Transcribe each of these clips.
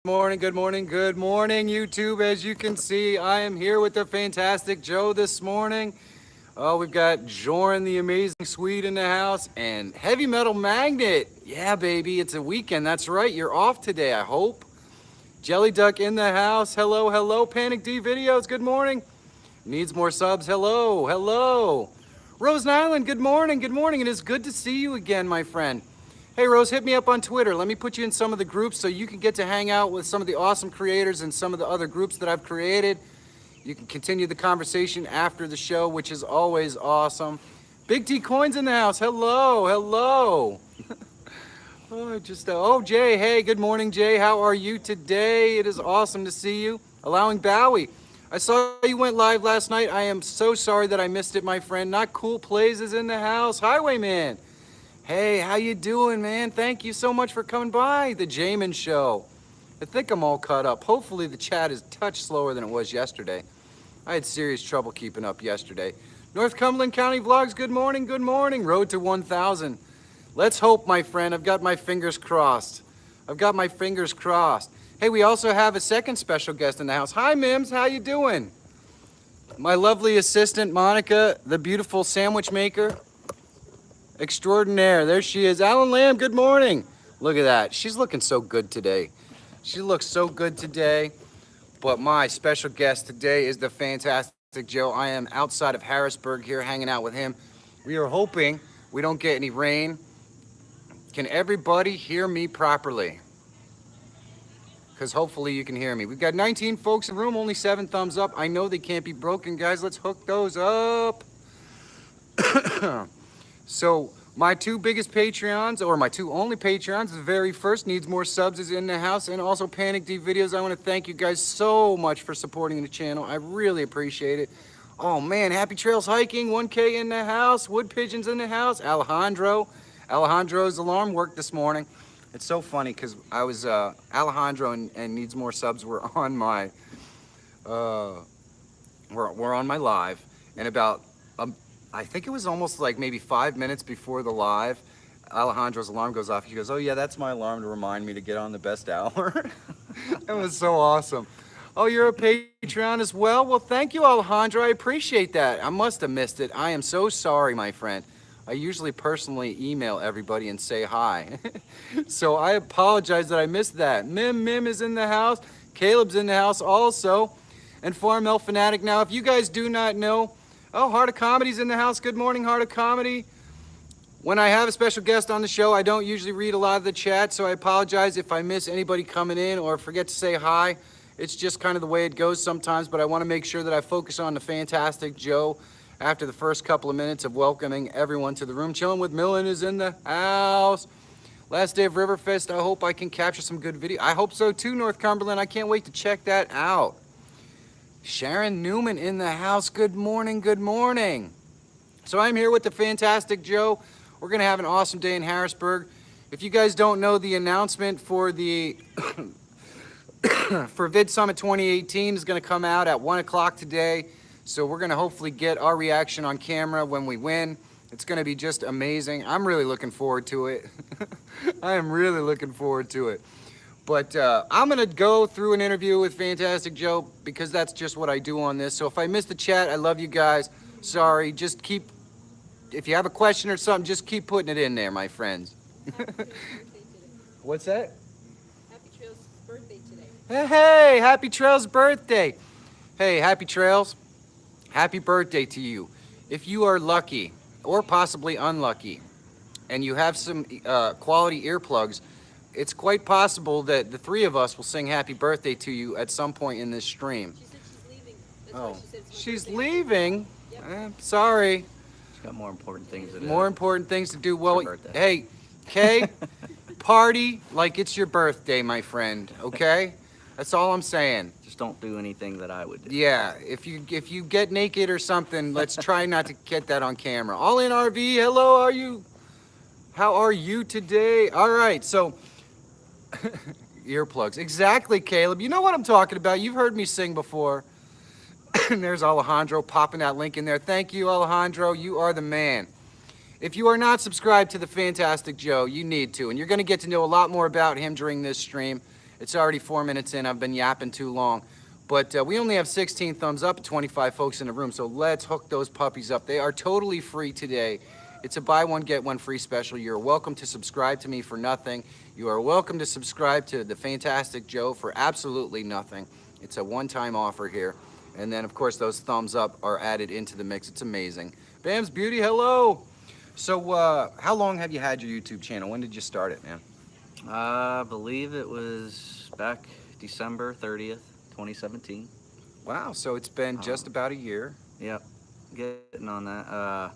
morning, good morning, good morning, YouTube. As you can see, I am here with the fantastic Joe this morning. Oh, we've got Joran the Amazing Swede in the house and Heavy Metal Magnet. Yeah, baby, it's a weekend. That's right, you're off today, I hope. Jelly Duck in the house. Hello, hello. Panic D Videos, good morning. Needs more subs. Hello, hello. Rose Nyland, good morning, good morning. It is good to see you again, my friend. Hey Rose, hit me up on Twitter. Let me put you in some of the groups so you can get to hang out with some of the awesome creators and some of the other groups that I've created. You can continue the conversation after the show, which is always awesome. Big T Coins in the house. Hello, hello. Oh, Jay. Hey, good morning, Jay. How are you today? It is awesome to see you. Allowing Bowie. I saw you went live last night. I am so sorry that I missed it, my friend. Not Cool Plays is in the house. Highwayman. Hey, how you doing, man? Thank you so much for coming by. The Jamin Show. I think I'm all caught up. Hopefully the chat is a touch slower than it was yesterday. I had serious trouble keeping up yesterday. North Cumberland County Vlogs, good morning, good morning. Road to 1,000. Let's hope, my friend. I've got my fingers crossed. I've got my fingers crossed. Hey, we also have a second special guest in the house. Hi, Mims. How you doing? My lovely assistant, Monica, the beautiful sandwich maker extraordinaire. There she is. Alan Lamb, good morning. Look at that. She's looking so good today. She looks so good today. But my special guest today is the fantastic Joe. I am outside of Harrisburg here hanging out with him. We are hoping we don't get any rain. Can everybody hear me properly? Because hopefully you can hear me. We've got 19 folks in the room, only 7 thumbs up. I know they can't be broken, guys. Let's hook those up. So my 2 biggest Patreons, or my 2 only Patreons, the very first, Needs More Subs, is in the house, and also Panic D Videos. I want to thank you guys so much for supporting the channel. I really appreciate it. Oh man, Happy Trails Hiking, 1K in the house, Wood Pigeons in the house, Alejandro's alarm worked this morning. It's so funny because I was, Alejandro and Needs More Subs were on my, we're on my live, and about, I think it was almost like maybe 5 minutes before the live, Alejandro's alarm goes off. He goes, oh yeah, that's my alarm to remind me to get on the best hour. It was so awesome. Oh, you're a Patreon as well? Well, thank you, Alejandro. I appreciate that. I must have missed it. I am so sorry, my friend. I usually personally email everybody and say hi. So I apologize that I missed that. Mim is in the house. Caleb's in the house also. And Farmel Fanatic. Now, if you guys do not know, oh, Heart of Comedy's in the house. Good morning, Heart of Comedy. When I have a special guest on the show, I don't usually read a lot of the chat, so I apologize if I miss anybody coming in or forget to say hi. It's just kind of the way it goes sometimes, but I want to make sure that I focus on the fantastic Joe after the first couple of minutes of welcoming everyone to the room. Chilling with Millen is in the house. Last day of Riverfest. I hope I can capture some good video. I hope so too, North Cumberland. I can't wait to check that out. Sharon Newman in the house. Good morning, good morning. So I'm here with the fantastic Joe. We're gonna have an awesome day in Harrisburg. If you guys don't know, the announcement for the for Vid Summit 2018 is gonna come out at 1 o'clock today. So we're gonna hopefully get our reaction on camera when we win. It's gonna be just amazing. I'm really looking forward to it. I am really looking forward to it. But I'm gonna go through an interview with Fantastic Joe because that's just what I do on this. So if I missed the chat, I love you guys. Sorry, just keep, if you have a question or something, just keep putting it in there, my friends. What's that? Happy Trails' birthday today. Hey, Happy Trails' birthday. Hey, Happy Trails, happy birthday to you. If you are lucky or possibly unlucky and you have some quality earplugs, it's quite possible that the 3 of us will sing happy birthday to you at some point in this stream. She said she's leaving. That's Oh, why she said it's my she's birthday. leaving? Yep. Sorry. She's got more important things to do. More important things to do. Well, Her birthday. hey, Kay, party like it's your birthday, my friend, okay? That's all I'm saying. Just don't do anything that I would do. Yeah, if you get naked or something, let's try not to get that on camera. All in RV, hello, how are you today? All right, so earplugs. Exactly, Caleb. You know what I'm talking about. You've heard me sing before. And there's Alejandro popping that link in there. Thank you, Alejandro. You are the man. If you are not subscribed to the Fantastic Joe, you need to. And you're going to get to know a lot more about him during this stream. It's already 4 minutes in. I've been yapping too long. But we only have 16 thumbs up, 25 folks in the room, so let's hook those puppies up. They are totally free today. It's a buy one, get one free special. You're welcome to subscribe to me for nothing. You are welcome to subscribe to the Fantastic Joe for absolutely nothing. It's a one-time offer here. And then, of course, those thumbs up are added into the mix. It's amazing. Bam's Beauty, hello. So how long have you had your YouTube channel? When did you start it, man? I believe it was back December 30th, 2017. Wow, so it's been just about a year. Yep, getting on that.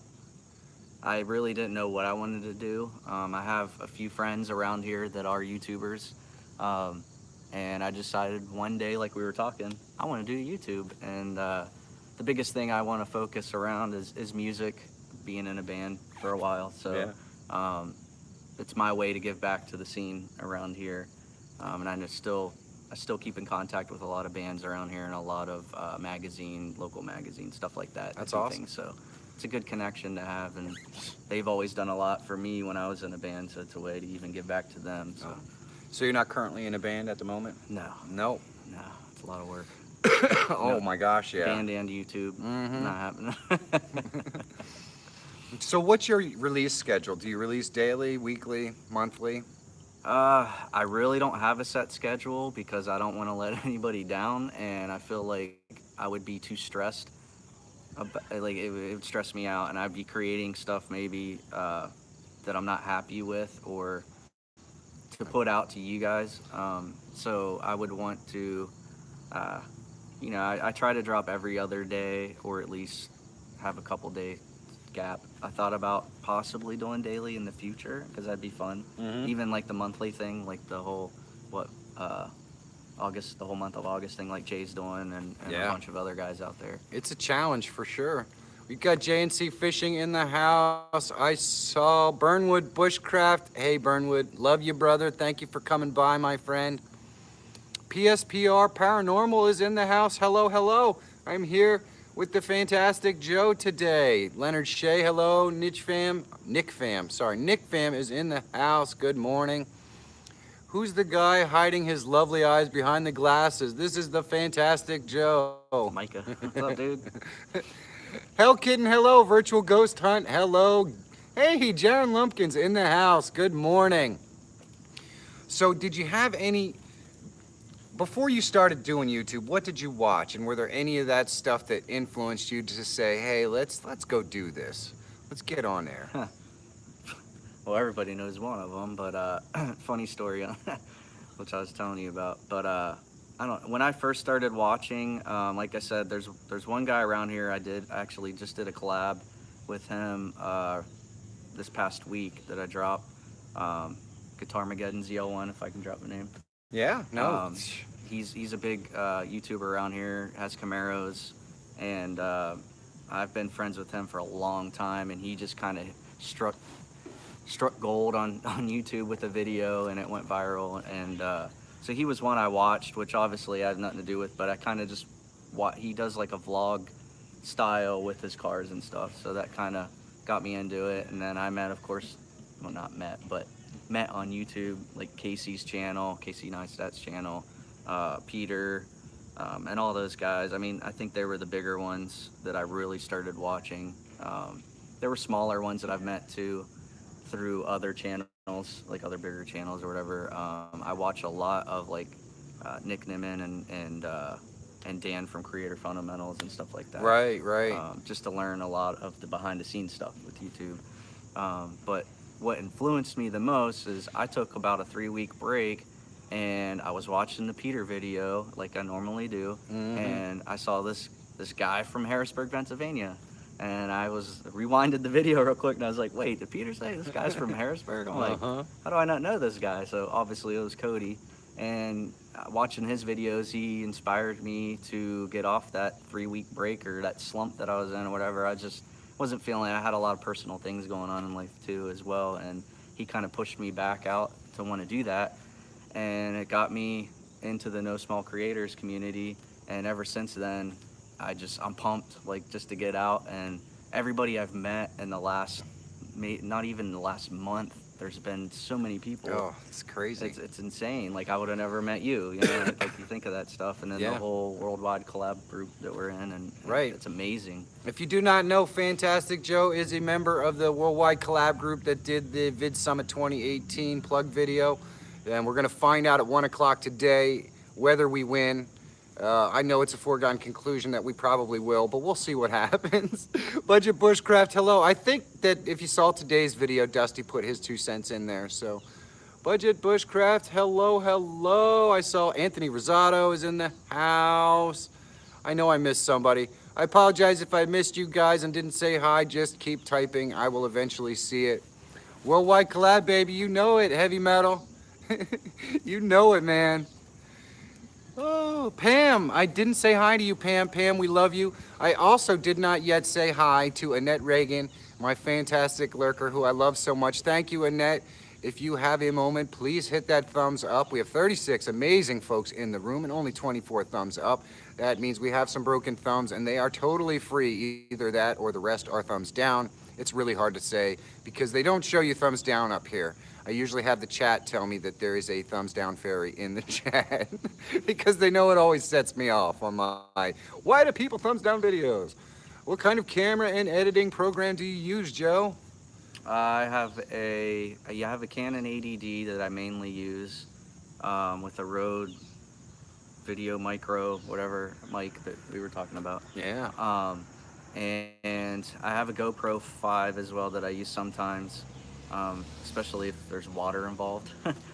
I really didn't know what I wanted to do. I have a few friends around here that are YouTubers. And I decided one day, like we were talking, I want to do YouTube. And the biggest thing I want to focus around is music, being in a band for a while. So yeah. It's my way to give back to the scene around here. And I still keep in contact with a lot of bands around here and a lot of local magazine, stuff like that. That's awesome. Things. So it's a good connection to have, and they've always done a lot for me when I was in a band, so it's a way to even give back to them. So. So you're not currently in a band at the moment? No. No. No, it's a lot of work. Oh my gosh, yeah. Band and YouTube, not happening. So what's your release schedule? Do you release daily, weekly, monthly? I really don't have a set schedule because I don't want to let anybody down, and I feel like I would be too stressed. Like it would stress me out, and I'd be creating stuff maybe that I'm not happy with or to put out to you guys. So I would want to, you know, I try to drop every other day or at least have a couple day gap. I thought about possibly doing daily in the future because that'd be fun. Even like the monthly thing, like the whole August, the whole month of August thing, like Jay's doing, and Yeah. a bunch of other guys out there. It's a challenge for sure. We got J&C Fishing in the house. I saw Burnwood Bushcraft. Hey Burnwood, love you brother. Thank you for coming by, my friend. PSPR Paranormal is in the house. Hello, hello. I'm here with the Fantastic Joe today. Leonard Shea, hello. Nick Fam is in the house. Good morning. Who's the guy hiding his lovely eyes behind the glasses? This is the Fantastic Joe. Micah, what's up, dude? Hell Kitten, hello. Virtual Ghost Hunt, hello. Hey, Jaron Lumpkins in the house. Good morning. So did you have any, before you started doing YouTube, what did you watch? And were there any of that stuff that influenced you to say, hey, let's go do this. Let's get on there. Well, everybody knows one of them, but funny story, which I was telling you about. But I don't. When I first started watching, like I said, there's one guy around here. I actually just did a collab with him this past week that I dropped. Guitarmageddon ZL1, if I can drop the name. Yeah. No. He's a big YouTuber around here. Has Camaros, and I've been friends with him for a long time. And he just kind of struck gold on YouTube with a video, and it went viral. And so he was one I watched, which obviously I have nothing to do with, but I kind of just he does like a vlog style with his cars and stuff, so that kind of got me into it. And then I met, of course, well, not met, but met on YouTube, like Casey's channel, Casey Neistat's channel, Peter, and all those guys. I mean, I think they were the bigger ones that I really started watching. There were smaller ones that I've met too through other channels, like other bigger channels or whatever. I watch a lot of like Nick Nimmin and Dan from Creator Fundamentals and stuff like that. Right. Just to learn a lot of the behind the scenes stuff with YouTube. But what influenced me the most is I took about a 3-week break, and I was watching the Peter video like I normally do, and I saw this guy from Harrisburg, Pennsylvania. And I rewinded the video real quick, and I was like, wait, did Peter say this guy's from Harrisburg? I'm like, how do I not know this guy? So obviously it was Cody. And watching his videos, he inspired me to get off that 3-week break or that slump that I was in or whatever. I just wasn't feeling it. I had a lot of personal things going on in life too as well. And he kind of pushed me back out to want to do that. And it got me into the No Small Creators community. And ever since then, I'm pumped, like, just to get out. And everybody I've met in the last, not even the last month, there's been so many people. Oh, it's crazy. It's insane. Like I would have never met you. You know, like you think of that stuff, and then Yeah. the whole worldwide collab group that we're in, and Right. it's amazing. If you do not know, Fantastic Joe is a member of the worldwide collab group that did the Vid Summit 2018 plug video, and we're gonna find out at 1 o'clock today whether we win. I know it's a foregone conclusion that we probably will, but we'll see what happens. Budget Bushcraft, hello. I think that if you saw today's video, Dusty put his 2 cents in there. So, Budget Bushcraft, hello, hello. I saw Anthony Rosado is in the house. I know I missed somebody. I apologize if I missed you guys and didn't say hi. Just keep typing. I will eventually see it. Worldwide collab, baby. You know it, heavy metal. You know it, man. Oh, Pam, I didn't say hi to you, Pam. Pam, we love you. I also did not yet say hi to Annette Reagan, my fantastic lurker who I love so much. Thank you, Annette. If you have a moment, please hit that thumbs up. We have 36 amazing folks in the room and only 24 thumbs up. That means we have some broken thumbs and they are totally free. Either that or the rest are thumbs down. It's really hard to say because they don't show you thumbs down up here. I usually have the chat tell me that there is a thumbs down fairy in the chat because they know it always sets me off on my why do people thumbs down videos? What kind of camera and editing program do you use, Joe? I have a Canon 80D that I mainly use with a Rode Video Micro, whatever mic that we were talking about. Yeah. And I have a GoPro 5 as well that I use sometimes. Especially if there's water involved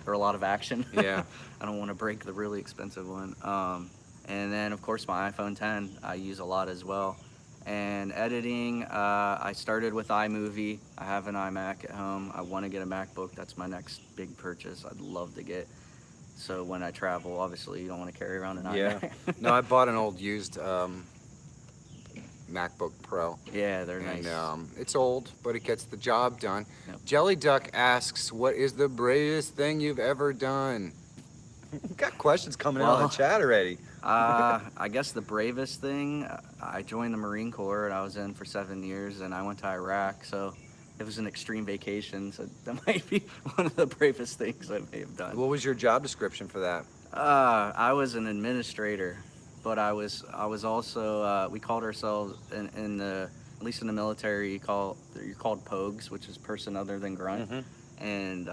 or a lot of action. Yeah. I don't want to break the really expensive one. And then of course my iPhone 10 I use a lot as well. And editing, I started with iMovie. I have an iMac at home. I want to get a MacBook. That's my next big purchase I'd love to get. So when I travel, obviously you don't want to carry around an Yeah. iMac. No, I bought an old used MacBook Pro. Yeah, they're nice. And it's old, but it gets the job done. Yep. Jelly Duck asks, what is the bravest thing you've ever done? Got questions coming out in the chat already. I guess the bravest thing, I joined the Marine Corps and I was in for 7 years and I went to Iraq, so it was an extreme vacation, so that might be one of the bravest things I may have done. What was your job description for that? I was an administrator, but I was also, we called ourselves, in the, at least in the military, you're called POGs, which is person other than grunt. Mm-hmm. And,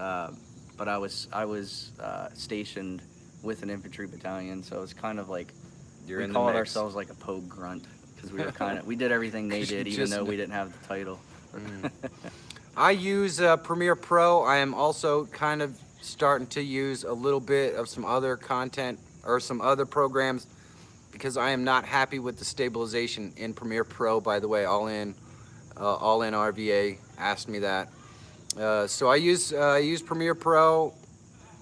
but I was stationed with an infantry battalion, so it's kind of like, You're we in the called mix. ourselves like a POG grunt, because we were kind of, we did everything they 'Cause you did, even just though kn- we didn't have the title. I use Premiere Pro. I am also kind of starting to use a little bit of some other content or some other programs because I am not happy with the stabilization in Premiere Pro. By the way, All in RVA asked me that. So I use Premiere Pro.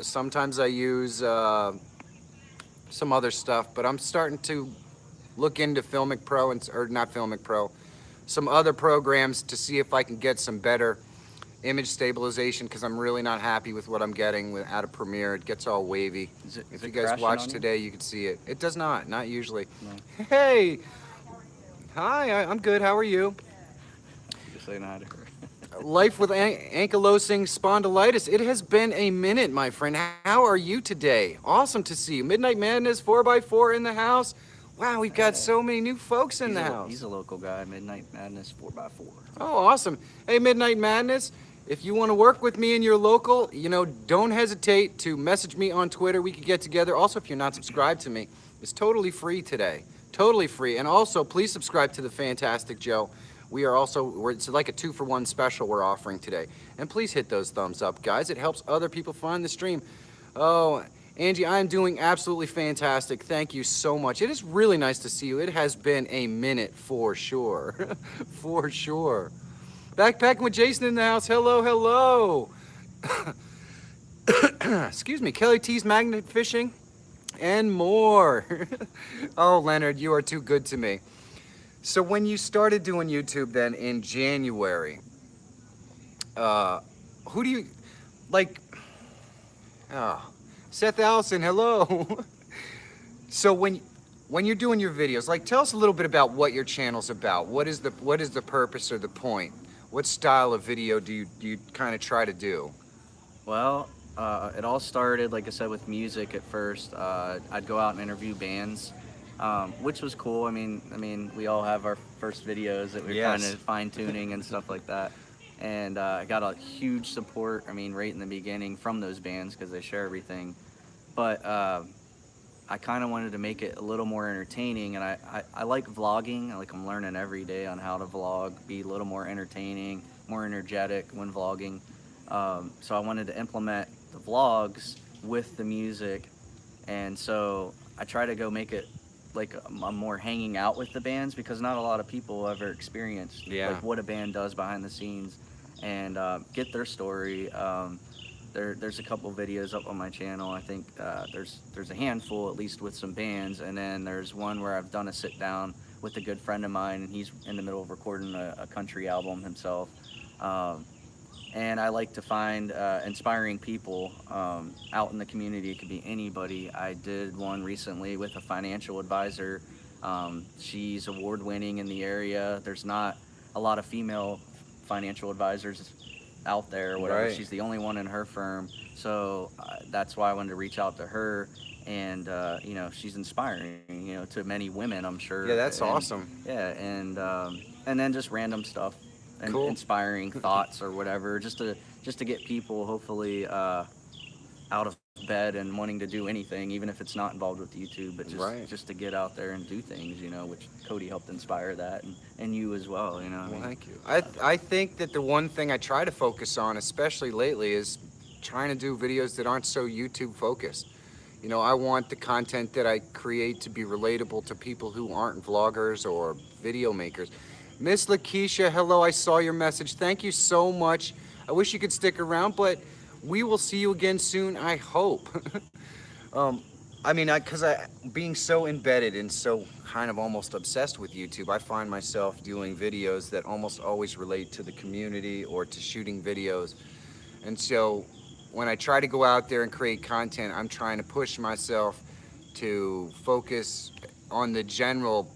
Sometimes I use some other stuff, but I'm starting to look into Filmic Pro or not Filmic Pro, some other programs to see if I can get some better image stabilization because I'm really not happy with what I'm getting out of Premiere. It gets all wavy. Is If it you guys crashing watch on you? today, you can see it. It does not usually. No. Hey, hi, I'm good. How are you? Just saying hi to her. Life with ankylosing spondylitis. It has been a minute, my friend. How are you today? Awesome to see you. Midnight Madness 4x4 in the house. Wow, we've got so many new folks in the house. He's a local guy, Midnight Madness 4x4. Oh, awesome. Hey, Midnight Madness, if you want to work with me in your local, don't hesitate to message me on Twitter. We could get together. Also, if you're not subscribed to me, it's totally free today. Totally free. And also, please subscribe to the Fantastic Joe. It's like a 2-for-1 special we're offering today. And please hit those thumbs up, guys. It helps other people find the stream. Oh, Angie, I'm doing absolutely fantastic. Thank you so much. It is really nice to see you. It has been a minute for sure. For sure. Backpacking with Jason in the house. Hello, hello. Excuse me. Kelly T's Magnet Fishing and more. Oh, Leonard, you are too good to me. So when you started doing YouTube then in January, who do you, like, Seth Allison, hello. So when you're doing your videos, like, tell us a little bit about what your channel's about. What is the purpose or the point? What style of video do you kind of try to do? Well, it all started, like I said, with music at first. I'd go out and interview bands, which was cool. I mean, we all have our first videos that we're kind Yes. of fine tuning and stuff like that. And I got a huge support. I mean, right in the beginning from those bands because they share everything. But I kind of wanted to make it a little more entertaining, and I like vlogging. I'm learning every day on how to vlog, be a little more entertaining, more energetic when vlogging. So I wanted to implement the vlogs with the music, and so I try to go make it like I'm more hanging out with the bands because not a lot of people ever experienced like what a band does behind the scenes and get their story. There's a couple videos up on my channel. I think there's a handful at least with some bands, and then there's one where I've done a sit down with a good friend of mine, and he's in the middle of recording a country album himself. And I like to find inspiring people out in the community. It could be anybody. I did one recently with a financial advisor. She's award-winning in the area. There's not a lot of female financial advisors out there or whatever. Right. She's the only one in her firm. So that's why I wanted to reach out to her. And, she's inspiring, to many women, I'm sure. Yeah, that's And, awesome. Yeah, and then just random stuff. And Cool. inspiring thoughts or whatever, just to get people hopefully out of bed and wanting to do anything, even if it's not involved with YouTube, but just to get out there and do things, which Cody helped inspire that, and you as well, Well, thank you. I think that the one thing I try to focus on, especially lately, is trying to do videos that aren't so YouTube focused. I want the content that I create to be relatable to people who aren't vloggers or video makers. Miss Lakeisha, hello, I saw your message. Thank you so much. I wish you could stick around, but we will see you again soon, I hope. Because being so embedded and so kind of almost obsessed with YouTube, I find myself doing videos that almost always relate to the community or to shooting videos. And so when I try to go out there and create content, I'm trying to push myself to focus on the general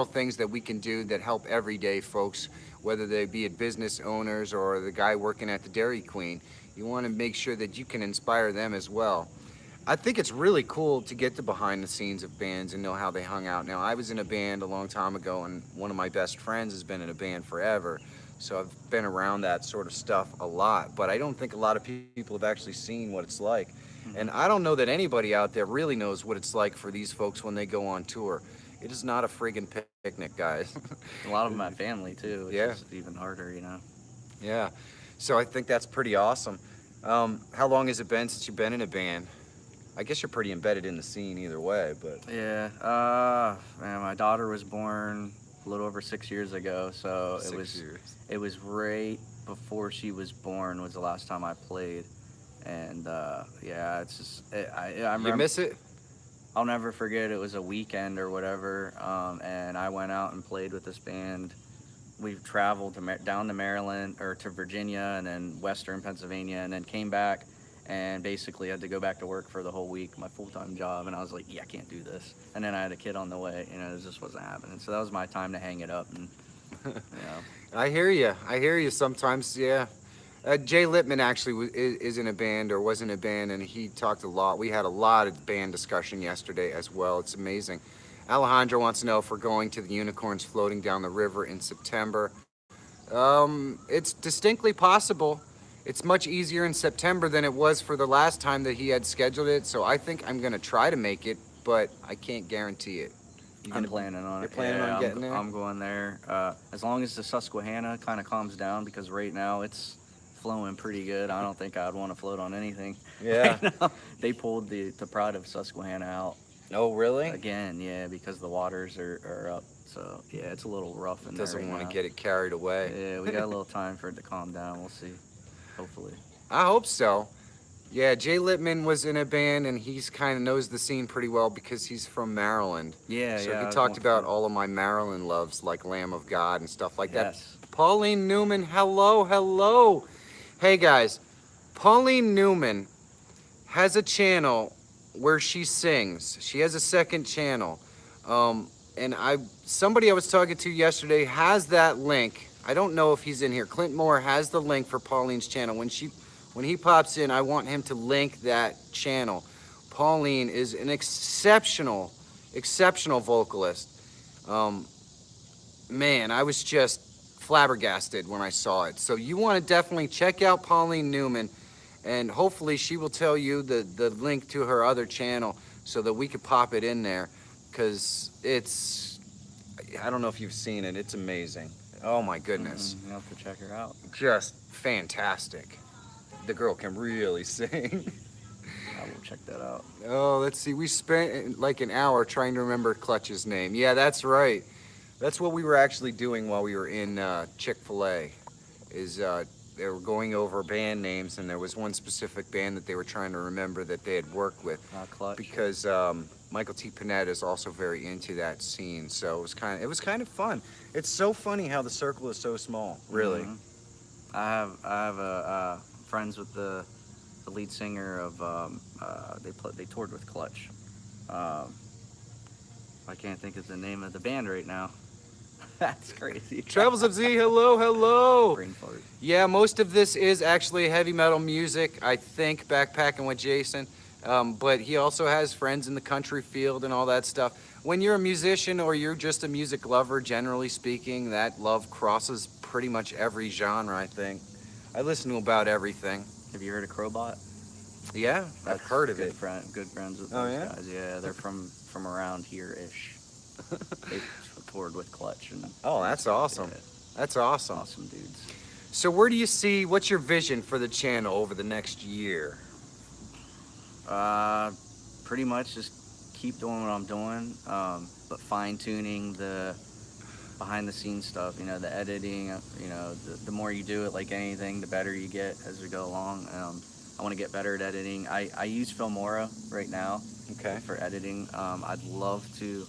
things that we can do that help everyday folks, whether they be business owners or the guy working at the Dairy Queen. You want to make sure that you can inspire them as well. I think it's really cool to get the behind the scenes of bands and know how they hung out. Now, I was in a band a long time ago, and one of my best friends has been in a band forever. So I've been around that sort of stuff a lot, but I don't think a lot of people have actually seen what it's like. And I don't know that anybody out there really knows what it's like for these folks when they go on tour. It is not a friggin' picnic, guys. A lot of them have family too, which Yeah. is even harder, Yeah, so I think that's pretty awesome. How long has it been since you've been in a band? I guess you're pretty embedded in the scene either way, but... Yeah, man, my daughter was born a little over 6 years ago, so 6 years. It was right before she was born was the last time I played, and yeah, it's just I remember, You miss it? I'll never forget. It was a weekend or whatever, and I went out and played with this band. We traveled down to Maryland or to Virginia and then Western Pennsylvania, and then came back and basically had to go back to work for the whole week, my full-time job. And I was like, yeah, I can't do this. And then I had a kid on the way, it just wasn't happening. So that was my time to hang it up. And I hear you sometimes, yeah. Jay Lippman actually is in a band or was in a band, and he talked a lot. We had a lot of band discussion yesterday as well. It's amazing. Alejandro wants to know if we're going to the Unicorns Floating Down the River in September. It's distinctly possible. It's much easier in September than it was for the last time that he had scheduled it, so I think I'm going to try to make it, but I can't guarantee it. I'm planning on it. You're planning on getting there? I'm going there. As long as the Susquehanna kind of calms down, because right now it's flowing pretty good. I don't think I'd want to float on anything. Yeah. Right now. They pulled the pride of Susquehanna out. Oh, really? Again, yeah, because the waters are up. So, yeah, it's a little rough in there Doesn't right want now. to get it carried away. Yeah, we got a little time for it to calm down. We'll see. Hopefully. I hope so. Yeah, Jay Lippman was in a band, and he's kind of knows the scene pretty well because he's from Maryland. Yeah, so yeah. he talked about all of my Maryland loves, like Lamb of God and stuff like that. Yes. Pauline Newman, hello, hello. Hey guys, Pauline Newman has a channel where she sings. She has a second channel. And somebody I was talking to yesterday has that link. I don't know if he's in here. Clint Moore has the link for Pauline's channel. When when he pops in, I want him to link that channel. Pauline is an exceptional vocalist. Man, I was just flabbergasted when I saw it. So you want to definitely check out Pauline Newman, and hopefully she will tell you the link to her other channel so that we could pop it in there, because it's, I don't know if you've seen it, it's amazing. Oh my goodness. You have to check her out. Just fantastic. The girl can really sing. I will check that out. Oh, let's see. We spent like an hour trying to remember Clutch's name. Yeah, that's right. That's what we were actually doing while we were in Chick-fil-A. They were going over band names, and there was one specific band that they were trying to remember that they had worked with. Clutch. Because Michael T. Panetta is also very into that scene, so it was kind of fun. It's so funny how the circle is so small. Really. Mm-hmm. I have friends with the lead singer of they toured with Clutch. I can't think of the name of the band right now. That's crazy. Travels of Z, hello. Brain fart. Yeah, most of this is actually heavy metal music, I think, backpacking with Jason. But he also has friends in the country field and all that stuff. When you're a musician or you're just a music lover, generally speaking, that love crosses pretty much every genre, I think. I listen to about everything. Have you heard of Crowbot? Yeah, I've heard of it. Good friends with Oh, those yeah? guys. Yeah, they're from around here-ish. They toured with Clutch. And Oh, that's awesome. Yeah, That's awesome. awesome dudes. So where do you see, what's your vision for the channel over the next year? Pretty much just keep doing what I'm doing, but fine-tuning the behind-the-scenes stuff, you know, the editing, you know, the more you do it, like anything, the better you get as we go along. I want to get better at editing. I use Filmora right now for editing. I'd love to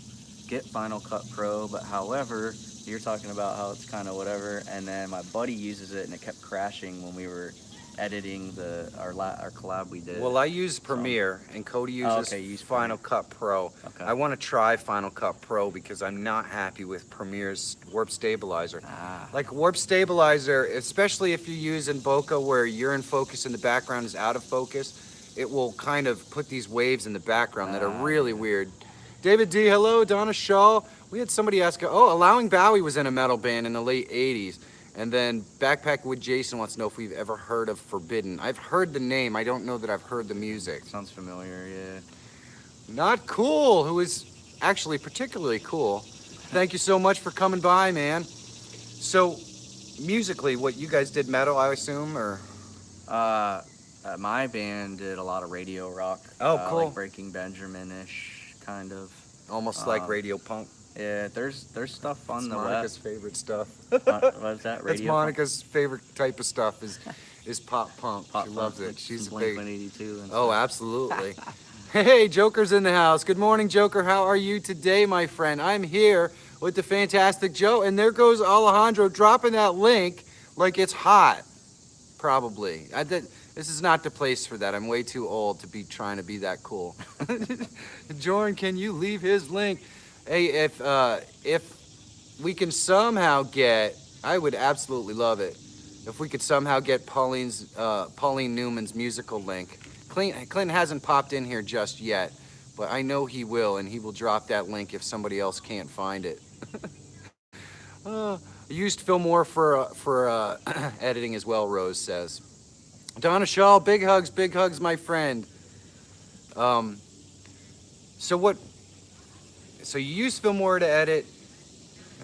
get Final Cut Pro, but however, you're talking about how it's kind of whatever, and then my buddy uses it and it kept crashing when we were editing our collab we did. Well, I use Premiere, and Cody uses use Final Premiere. Cut Pro. Okay. I want to try Final Cut Pro because I'm not happy with Premiere's Warp Stabilizer. Like Warp Stabilizer, especially if you're using bokeh where you're in focus and the background is out of focus, it will kind of put these waves in the background that are really weird. David D, hello. Donna Shaw. We had somebody ask, Allowing Bowie was in a metal band in the late 80s. And then Backpack with Jason wants to know if we've ever heard of Forbidden. I've heard the name. I don't know that I've heard the music. Sounds familiar, yeah. Not Cool, who is actually particularly cool. Thank you so much for coming by, man. So, musically, what you guys did metal, I assume, or? My band did a lot of radio rock. Oh, cool. Like Breaking Benjamin-ish, kind of. Almost like radio punk. Yeah, there's stuff on the Monica's web. favorite stuff. What's that? That's Radio Monica's favorite type of stuff is pop punk. Pop She punk, loves like it. She's a some big. Blink-182 and Oh, stuff. absolutely. Hey, Joker's in the house. Good morning, Joker. How are you today, my friend? I'm here with the fantastic Joe, and there goes Alejandro dropping that link like it's hot. Probably. This is not the place for that. I'm way too old to be trying to be that cool. Jordan, can you leave his link? Hey, if we can somehow get, I would absolutely love it if we could somehow get Pauline Newman's musical link. Clinton hasn't popped in here just yet, but I know he will, and he will drop that link if somebody else can't find it. I used Filmora for editing as well, Rose says. Donna Shaw, big hugs, my friend. So you use Filmora to edit.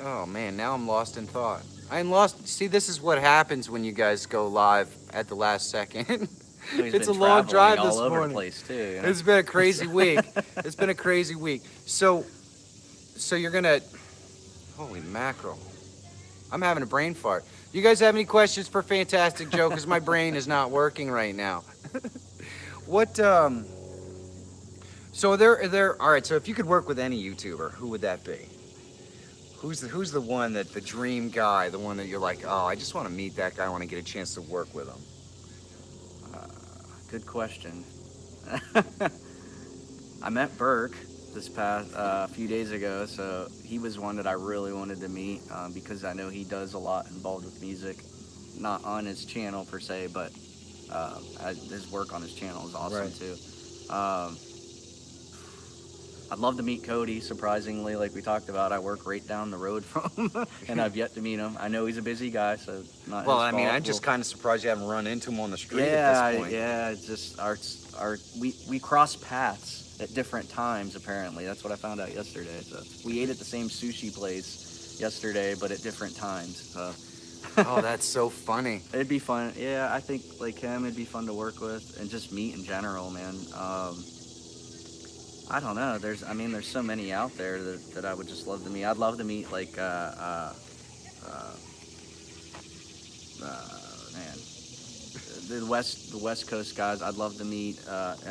Oh man, now I'm lost in thought. I'm lost. See, this is what happens when you guys go live at the last second. It's a long drive this all over morning. the place too. You know? It's been a crazy week. It's been a crazy week. So you're gonna, holy mackerel. I'm having a brain fart. You guys have any questions for Fantastic Joe? Because my brain is not working right now. So all right, so if you could work with any YouTuber, who would that be? Who's the one that, the dream guy, the one that you're like, oh, I just want to meet that guy, I want to get a chance to work with him? Good question. I met Burke this past few days ago, so he was one that I really wanted to meet because I know he does a lot involved with music, not on his channel per se, but His work on his channel is awesome Right. too. I'd love to meet Cody, surprisingly, like we talked about. I work right down the road from him, and I've yet to meet him. I know he's a busy guy, so not Well, his I mean, fault. I'm just kind of surprised you haven't run into him on the street Yeah, at this point. yeah, it's just we cross paths at different times, apparently. That's what I found out yesterday. So we ate at the same sushi place yesterday, but at different times. So Oh, that's so funny. it'd be fun. Yeah, I think like him, it'd be fun to work with and just meet in general, man. I don't know. There's so many out there that I would just love to meet. I'd love to meet like man, the West Coast guys. I'd love to meet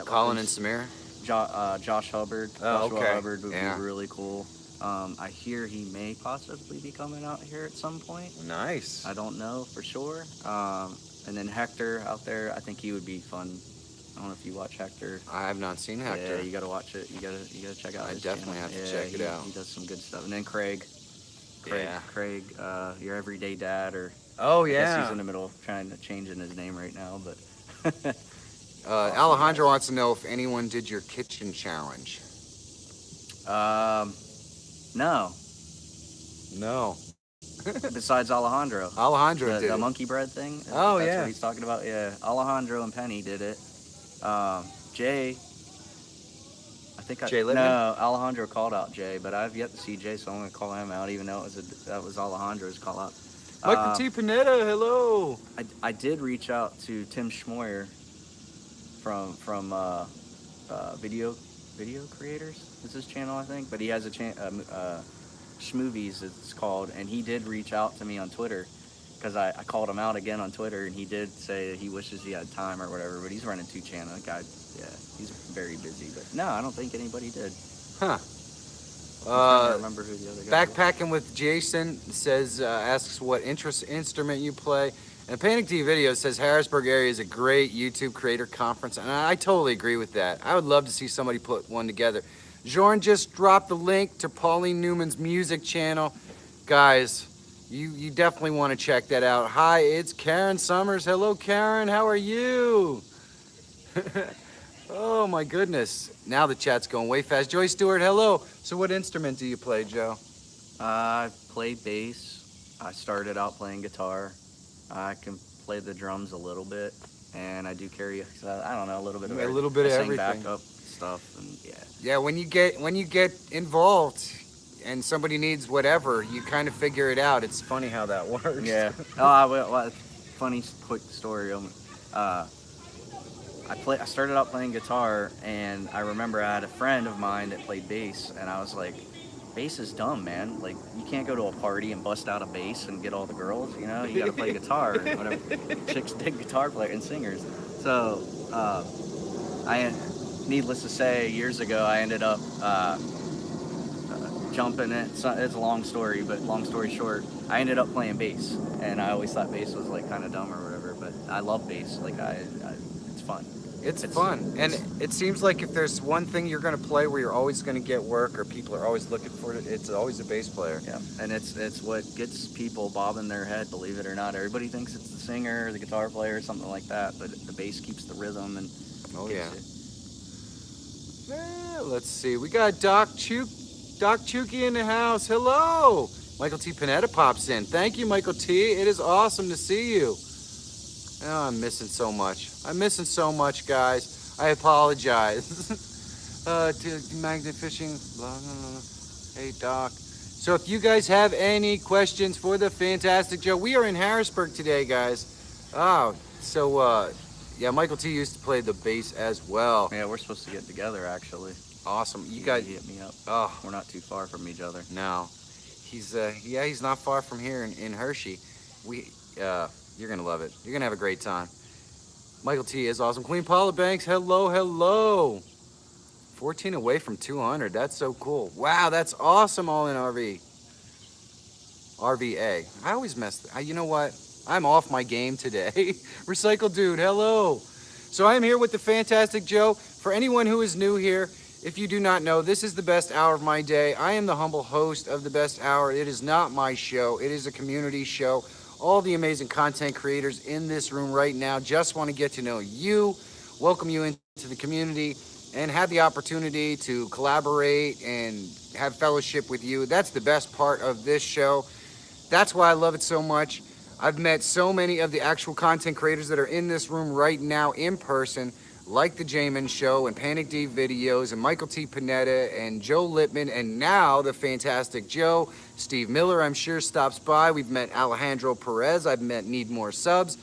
Colin and Samir. Josh Hubbard. Oh, Joshua okay. Hubbard would Yeah. be really cool. I hear he may possibly be coming out here at some point. Nice. I don't know for sure. And then Hector out there, I think he would be fun. I don't know if you watch Hector. I have not seen Hector. Yeah, you gotta watch it. You gotta check out. I his definitely channel. have to check it out. He does some good stuff. And then Craig, Yeah. your everyday dad, or Oh I guess yeah. he's in the middle of trying to change in his name right now, but Alejandro wants to know if anyone did your kitchen challenge. no. No. Besides Alejandro. Alejandro did. The it. monkey bread thing? Oh, That's yeah. what he's talking about? Yeah. Alejandro and Penny did it. Jay, I think Jay Lippman? No, Alejandro called out Jay, but I've yet to see Jay, so I'm going to call him out, even though that was Alejandro's call out. Michael T. Pineda, hello. I did reach out to Tim Schmoyer from Video Creators, is his channel, I think, but he has a Schmovies, it's called, and he did reach out to me on Twitter, because I called him out again on Twitter, and he did say that he wishes he had time or whatever, but he's running 2 channels. Guy, yeah, he's very busy, but no, I don't think anybody did. Huh. I'm trying to remember who the other guy was. Backpacking with Jason says, asks what instrument you play. And Panic D Video says Harrisburg area is a great YouTube creator conference, and I totally agree with that. I would love to see somebody put one together. Jorn just dropped the link to Pauline Newman's music channel. Guys, you definitely want to check that out. Hi, it's Karen Summers. Hello, Karen. How are you? Oh, my goodness. Now the chat's going way fast. Joy Stewart, hello. So what instrument do you play, Joe? I play bass. I started out playing guitar. I can play the drums a little bit, and I do carry, I don't know, a little bit of A little bit of I sing everything. backup stuff, and yeah. Yeah, when you get involved and somebody needs whatever, you kind of figure it out. It's funny how that works. Yeah. Funny quick story. I started out playing guitar, and I remember I had a friend of mine that played bass, and I was like, bass is dumb, man. Like, you can't go to a party and bust out a bass and get all the girls, you know? You gotta play guitar and whatever. Chicks dig guitar players and singers. So, needless to say, years ago, I ended up jumping it. It's a long story, but long story short, I ended up playing bass, and I always thought bass was like kind of dumb or whatever, but I love bass. Like, it's fun. It's fun. And it seems like if there's one thing you're going to play where you're always going to get work or people are always looking for it, it's always a bass player. Yeah, and it's what gets people bobbing their head, believe it or not. Everybody thinks it's the singer or the guitar player or something like that, but the bass keeps the rhythm and Oh, gets yeah. it. Let's see. We got Doc Chuki in the house. Hello. Michael T. Panetta pops in. Thank you, Michael T. It is awesome to see you. Oh, I'm missing so much. I'm missing so much, guys. I apologize. To Magnet Fishing. Blah, blah, blah. Hey, Doc. So if you guys have any questions for the Fantastic Joe, we are in Harrisburg today, guys. Oh, so, yeah, Michael T. used to play the bass as well. Yeah, we're supposed to get together, actually. Awesome. You You guys, hit me up. oh, We're not too far from each other. no. He's not far from here in Hershey. You're gonna love it. You're gonna have a great time. Michael T is awesome. Queen Paula Banks, hello. 14 away from 200. That's so cool. Wow, that's awesome. All in RVA. I always mess. You know what? I'm off my game today. Recycle Dude, hello. So I'm here with the Fantastic Joe. For anyone who is new here, if you do not know, this is the best hour of my day. I am the humble host of the best hour. It is not my show. It is a community show. all the amazing content creators in this room right now. Just want to get to know you, welcome you into the community, and have the opportunity to collaborate and have fellowship with you. That's the best part of this show. That's why I love it so much. I've met so many of the actual content creators that are in this room right now in person, like the Jamin Show and Panic D Videos and Michael T. Panetta and Joe Lippman, and now the fantastic Joe. Steve Miller, I'm sure, stops by. We've met Alejandro Perez. I've met Need More Subs.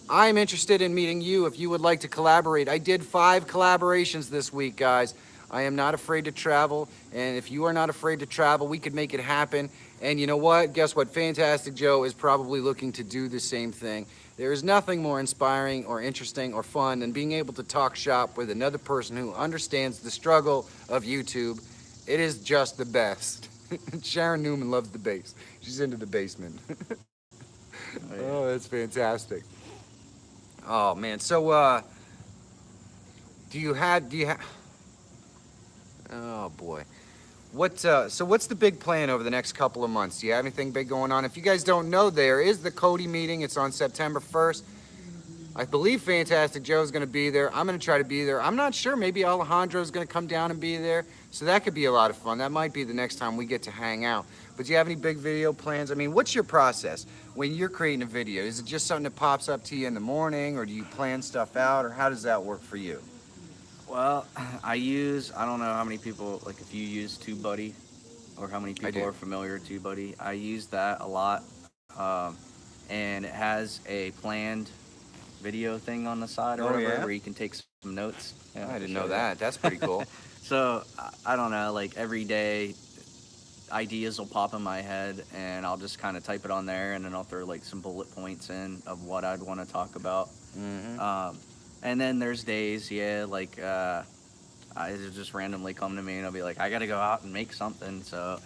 I'm interested in meeting you if you would like to collaborate. I did 5 collaborations this week, guys. I am not afraid to travel, and if you are not afraid to travel, we could make it happen. And you know what? Guess what? Fantastic Joe is probably looking to do the same thing. There is nothing more inspiring or interesting or fun than being able to talk shop with another person who understands the struggle of YouTube. It is just the best. Sharon Newman loves the bass. She's into the basement. Oh, that's fantastic. Oh man, so do you have oh boy. So what's the big plan over the next couple of months? Do you have anything big going on? If you guys don't know, there is the Cody meeting. It's on September 1st. I believe Fantastic Joe's going to be there. I'm going to try to be there. I'm not sure. Maybe Alejandro's going to come down and be there. So that could be a lot of fun. That might be the next time we get to hang out. But do you have any big video plans? I mean, what's your process when you're creating a video? Is it just something that pops up to you in the morning, or do you plan stuff out, or how does that work for you? Well, I don't know how many people, like if you use TubeBuddy or how many people are familiar with TubeBuddy. I use that a lot. And it has a planned video thing on the side or whatever where you can take some notes. Yeah, I didn't know that. That's pretty cool. So, I don't know, like every day ideas will pop in my head and I'll just kind of type it on there and then I'll throw like some bullet points in of what I'd want to talk about. Mm-hmm. And then there's days, like it'll just randomly come to me and I'll be like, I gotta go out and make something. So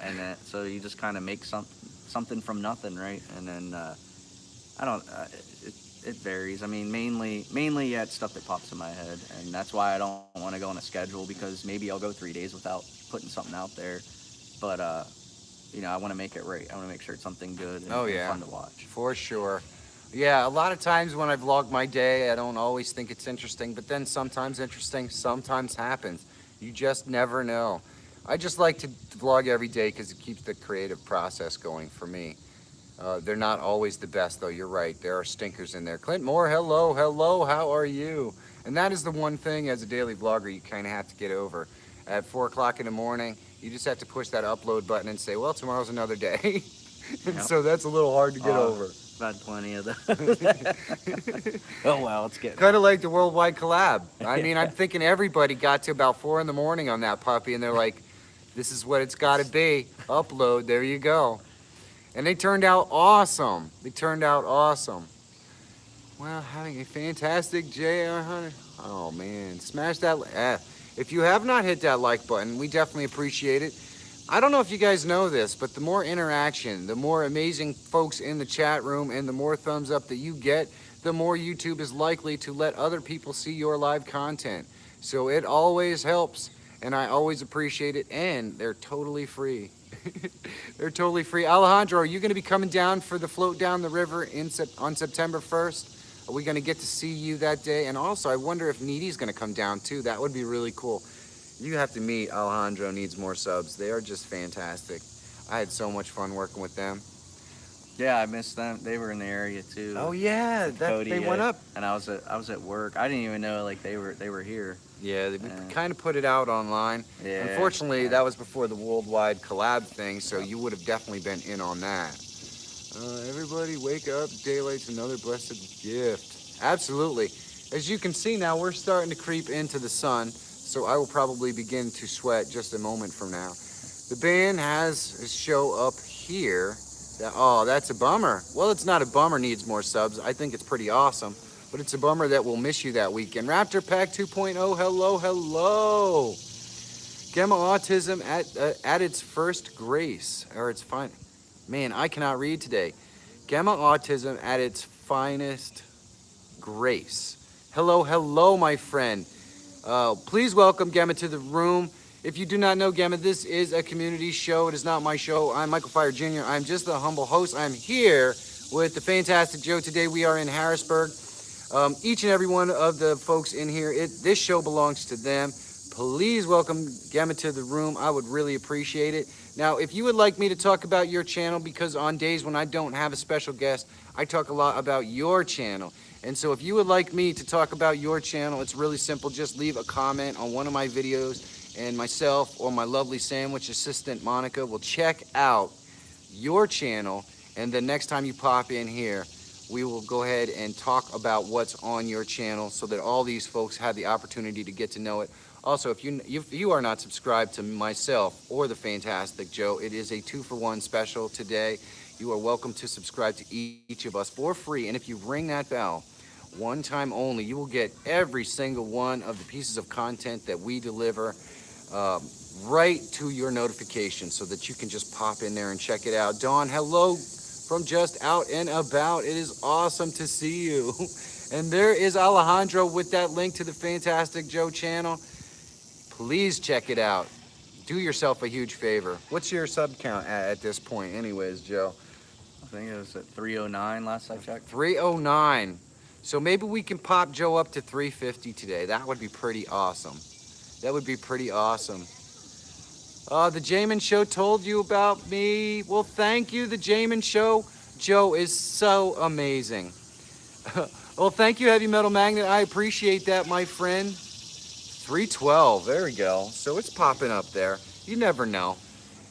you just kind of make something from nothing, right? And then it varies. I mean, mainly it's stuff that pops in my head, and that's why I don't want to go on a schedule, because maybe I'll go 3 days without putting something out there. But I want to make it right. I want to make sure it's something good and fun to watch. For sure. Yeah, a lot of times when I vlog my day, I don't always think it's interesting, but then sometimes interesting sometimes happens. You just never know. I just like to vlog every day because it keeps the creative process going for me. They're not always the best, though. You're right. There are stinkers in there. Clint Moore, hello, how are you? And that is the one thing as a daily vlogger you kind of have to get over. At 4 o'clock in the morning, you just have to push that upload button and say, well, tomorrow's another day. And so that's a little hard to get over. I've had plenty of that. Oh, wow, let's get kind of like the worldwide collab. I mean, I'm thinking everybody got to about 4 in the morning on that puppy, and they're like, this is what it's got to be. Upload, there you go. And they turned out awesome. Well, having a fantastic JR100. Oh, man. Smash that. If you have not hit that like button, we definitely appreciate it. I don't know if you guys know this, but the more interaction, the more amazing folks in the chat room, and the more thumbs up that you get, the more YouTube is likely to let other people see your live content. So it always helps, and I always appreciate it, and they're totally free. They're totally free. Alejandro, are you going to be coming down for the float down the river on September 1st? Are we going to get to see you that day? And also, I wonder if Needy's going to come down too. That would be really cool. You have to meet Alejandro Needs More Subs. They are just fantastic. I had so much fun working with them. Yeah, I missed them. They were in the area too. Oh yeah, they went up. And I was at work. I didn't even know like they were here. Yeah, they kind of put it out online. Yeah. Unfortunately, that was before the worldwide collab thing, so you would have definitely been in on that. Everybody wake up. Daylight's another blessed gift. Absolutely. As you can see now, we're starting to creep into the sun, so I will probably begin to sweat just a moment from now. The band has a show up here. That's a bummer. Well, it's not a bummer Needs More Subs. I think it's pretty awesome, but it's a bummer that we'll miss you that weekend. Raptor Pack 2.0, hello. Gamma Autism at its first grace, or its fine. Man, I cannot read today. Gamma Autism at its finest grace. Hello, my friend. Please welcome Gamma to the room. If you do not know Gamma, this is a community show. It is not my show. I'm Michael Feyrer Jr. I'm just the humble host. I'm here with the Fantastic Joe. Today we are in Harrisburg. Each and every one of the folks in here, this show belongs to them. Please welcome Gemma to the room. I would really appreciate it. Now, if you would like me to talk about your channel, because on days when I don't have a special guest, I talk a lot about your channel. And so if you would like me to talk about your channel, it's really simple. Just leave a comment on one of my videos, and myself or my lovely sandwich assistant, Monica, will check out your channel. And the next time you pop in here, we will go ahead and talk about what's on your channel so that all these folks have the opportunity to get to know it. Also, if you are not subscribed to myself or the Fantastic Joe, it is a 2-for-1 special today. You are welcome to subscribe to each of us for free. And if you ring that bell, one time only, you will get every single one of the pieces of content that we deliver right to your notification so that you can just pop in there and check it out. Dawn, hello from just out and about. It is awesome to see you. And there is Alejandro with that link to the Fantastic Joe channel. Please check it out. Do yourself a huge favor. What's your sub count at this point anyways, Joe? I think it was at 309 last I checked. 309. So maybe we can pop Joe up to 350 today. That would be pretty awesome. That would be pretty awesome. The Jamin Show told you about me. Well, thank you, the Jamin Show. Joe is so amazing. Well, thank you, Heavy Metal Magnet. I appreciate that, my friend. 312, there we go. So it's popping up there. You never know.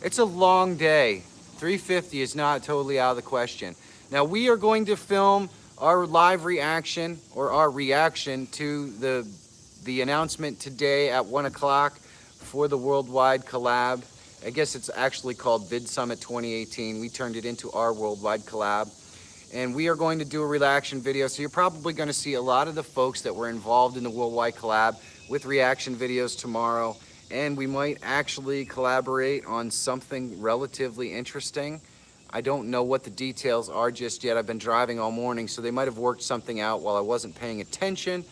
It's a long day. 350 is not totally out of the question. Now, we are going to film our live reaction, or our reaction to the announcement today at 1 o'clock for the worldwide collab. I guess it's actually called Vid Summit 2018. We turned it into our worldwide collab. And we are going to do a reaction video. So you're probably going to see a lot of the folks that were involved in the worldwide collab with reaction videos tomorrow. And we might actually collaborate on something relatively interesting. I don't know what the details are just yet. I've been driving all morning, so they might have worked something out while I wasn't paying attention.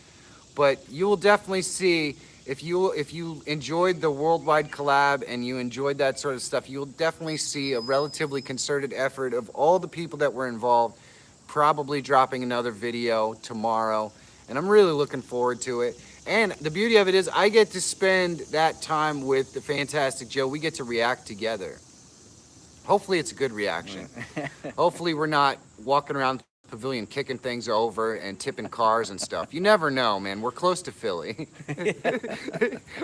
But you will definitely see, if you enjoyed the worldwide collab and you enjoyed that sort of stuff, you'll definitely see a relatively concerted effort of all the people that were involved, probably dropping another video tomorrow. And I'm really looking forward to it. And the beauty of it is I get to spend that time with the Fantastic Joe. We get to react together. Hopefully it's a good reaction. Hopefully we're not walking around the pavilion kicking things over and tipping cars and stuff. You never know, man. We're close to Philly.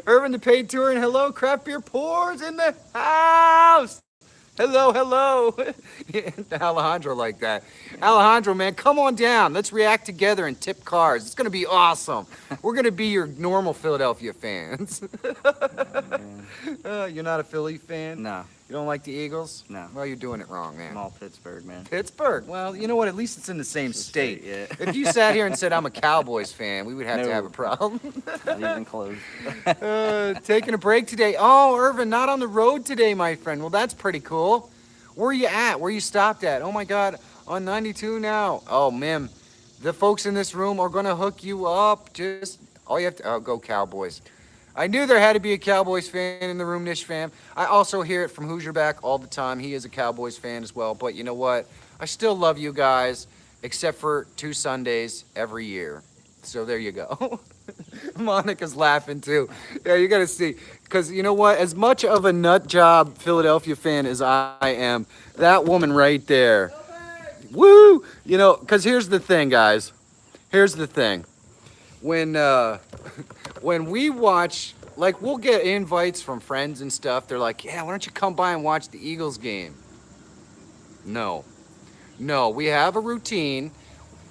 Irvin the Paid Tour, and hello, Craft Beer Pours in the house. Hello, hello. Alejandro like that. Alejandro, man, come on down. Let's react together and tip cars. It's going to be awesome. We're going to be your normal Philadelphia fans. You're not a Philly fan? No. You don't like the Eagles? No. Well, you're doing it wrong, man. I'm all Pittsburgh, man. Pittsburgh. Well, you know what? At least it's in the same state. Yeah. If you sat here and said I'm a Cowboys fan, we would have to No. have a problem. Not even close. Taking a break today. Oh, Irvin, not on the road today, my friend. Well, that's pretty cool. Where are you at? Where you stopped at? Oh my God, on 92 now. Oh, man, the folks in this room are gonna hook you up. Just all you have to go Cowboys. I knew there had to be a Cowboys fan in the room, Nish fam. I also hear it from Hoosier Back all the time. He is a Cowboys fan as well. But you know what? I still love you guys, except for 2 Sundays every year. So there you go. Monica's laughing too. Yeah, you got to see. Because you know what? As much of a nut job Philadelphia fan as I am, that woman right there. Woo! You know, because here's the thing, guys. Here's the thing. When we watch, like, we'll get invites from friends and stuff. They're like, yeah, why don't you come by and watch the Eagles game? No, we have a routine.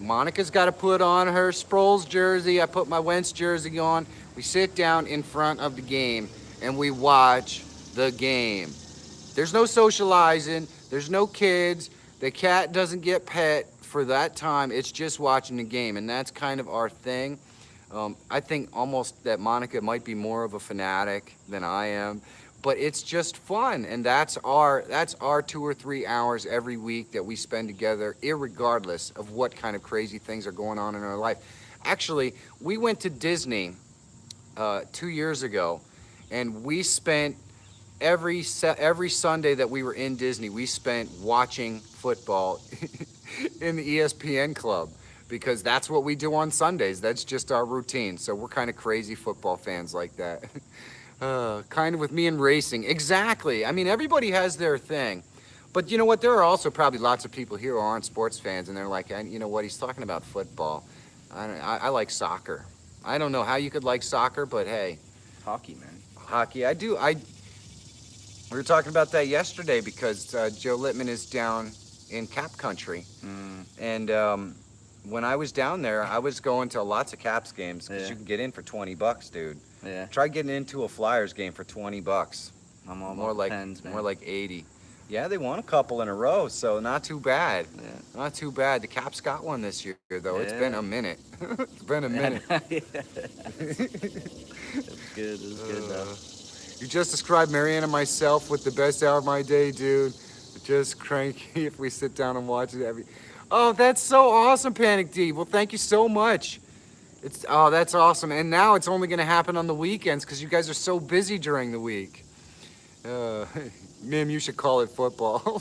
Monica's got to put on her Sproles jersey. I put my Wentz jersey on. We sit down in front of the game and we watch the game. There's no socializing. There's no kids. The cat doesn't get pet for that time. It's just watching the game, and that's kind of our thing. I think almost that Monica might be more of a fanatic than I am, but it's just fun, and that's our 2 or 3 hours every week that we spend together, irregardless of what kind of crazy things are going on in our life. Actually, we went to Disney 2 years ago, and we spent every Sunday that we were in Disney, we spent watching football. in the ESPN club because that's what we do on Sundays. That's just our routine. So we're kind of crazy football fans like that. Kind of with me and racing. Exactly. I mean, everybody has their thing. But you know what? There are also probably lots of people here who aren't sports fans, and they're like, you know what? He's talking about football. I like soccer. I don't know how you could like soccer, but hey. Hockey, man. Hockey. I do. We were talking about that yesterday because Joe Littman is down in Cap Country. And when I was down there, I was going to lots of Caps games because you can get in for $20, dude. Yeah. Try getting into a Flyers game for $20. I'm all More about like Pens, man. more like 80. Yeah, they won a couple in a row, so not too bad. Yeah. Not too bad. The Caps got one this year, though. It's been a minute. It's been a minute. It was good. It was good, though. You just described Marianne and myself with the best hour of my day, dude. Just cranky if we sit down and watch it. Oh, that's so awesome, Panic D. Well, thank you so much. That's awesome. And now it's only going to happen on the weekends because you guys are so busy during the week. Mim, you should call it football.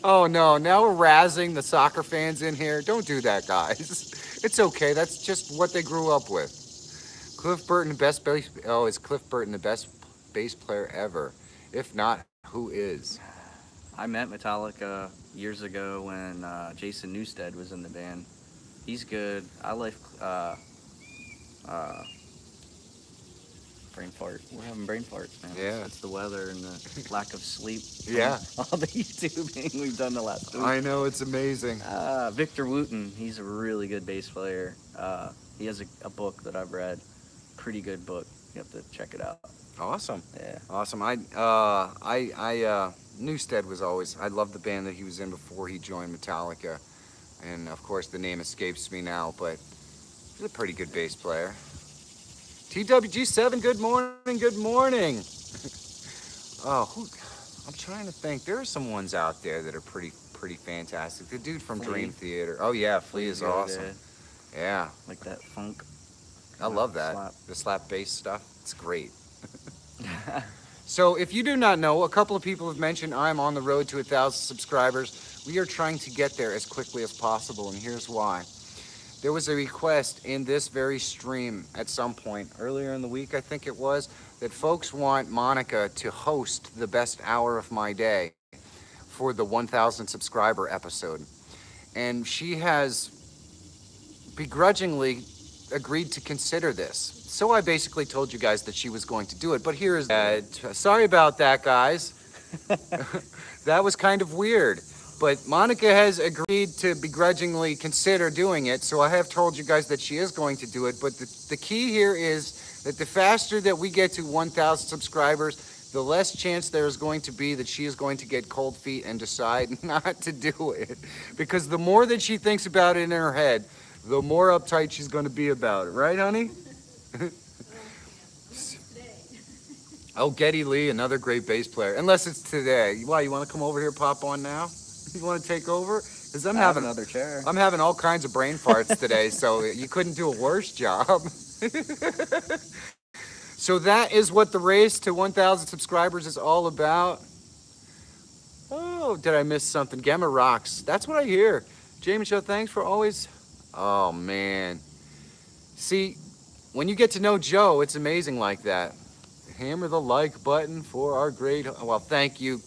Oh, no. Now we're razzing the soccer fans in here. Don't do that, guys. It's okay. That's just what they grew up with. Cliff Burton, the best bass... Oh, is Cliff Burton the best bass player ever? If not, who is? I met Metallica years ago when Jason Newsted was in the band. He's good. I like brain fart. We're having brain farts, man. Yeah. It's the weather and the lack of sleep. Yeah. All the YouTubing we've done the last week. I know, it's amazing. Victor Wooten, he's a really good bass player. He has a book that I've read. Pretty good book. You have to check it out. Awesome. Yeah. Awesome. Newsted was always, I loved the band that he was in before he joined Metallica. And of course the name escapes me now, but he's a pretty good bass player. TWG7, good morning, good morning. I'm trying to think. There are some ones out there that are pretty fantastic. The dude from Flea. Dream Theater. Oh yeah, Flea is Good, awesome. Yeah. Like that funk. I love that. Slap. The slap bass stuff. It's great. So if you do not know, a couple of people have mentioned I'm on the road to 1,000 subscribers. We are trying to get there as quickly as possible, and here's why. There was a request in this very stream at some point, earlier in the week I think it was, that folks want Monica to host the best hour of my day for the 1,000 subscriber episode. And she has begrudgingly agreed to consider this. So I basically told you guys that she was going to do it, but here's sorry about that, guys. That was kind of weird. But Monica has agreed to begrudgingly consider doing it, so I have told you guys that she is going to do it. But the key here is that the faster that we get to 1,000 subscribers, the less chance there is going to be that she is going to get cold feet and decide not to do it. Because the more that she thinks about it in her head, the more uptight she's going to be about it. Right, honey? Oh, Geddy Lee, another great bass player. Unless it's today. Why, you want to come over here, pop on now? You want to take over? Because I'm having another chair. I'm having all kinds of brain farts today, so you couldn't do a worse job. So that is what the race to 1,000 subscribers is all about. Oh, did I miss something? Gamma rocks. That's what I hear. Jamie Show, thanks for always... Oh, man. See, when you get to know Joe, it's amazing like that. Hammer the like button for our great... Well, thank you.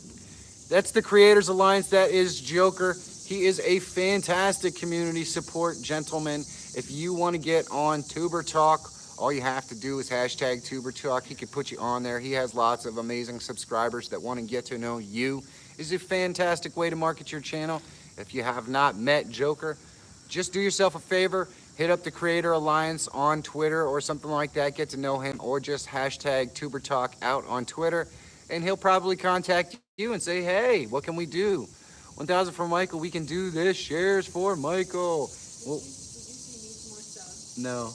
That's the Creators Alliance. That is Joker. He is a fantastic community support gentleman. If you want to get on Tuber Talk, all you have to do is hashtag Tuber Talk. He can put you on there. He has lots of amazing subscribers that want to get to know you. It's a fantastic way to market your channel. If you have not met Joker, just do yourself a favor. Hit up the Creator Alliance on Twitter or something like that. Get to know him, or just hashtag Tuber Talk out on Twitter. And he'll probably contact you and say, hey, what can we do? 1,000 for Michael. We can do this. Shares for Michael. Well, no.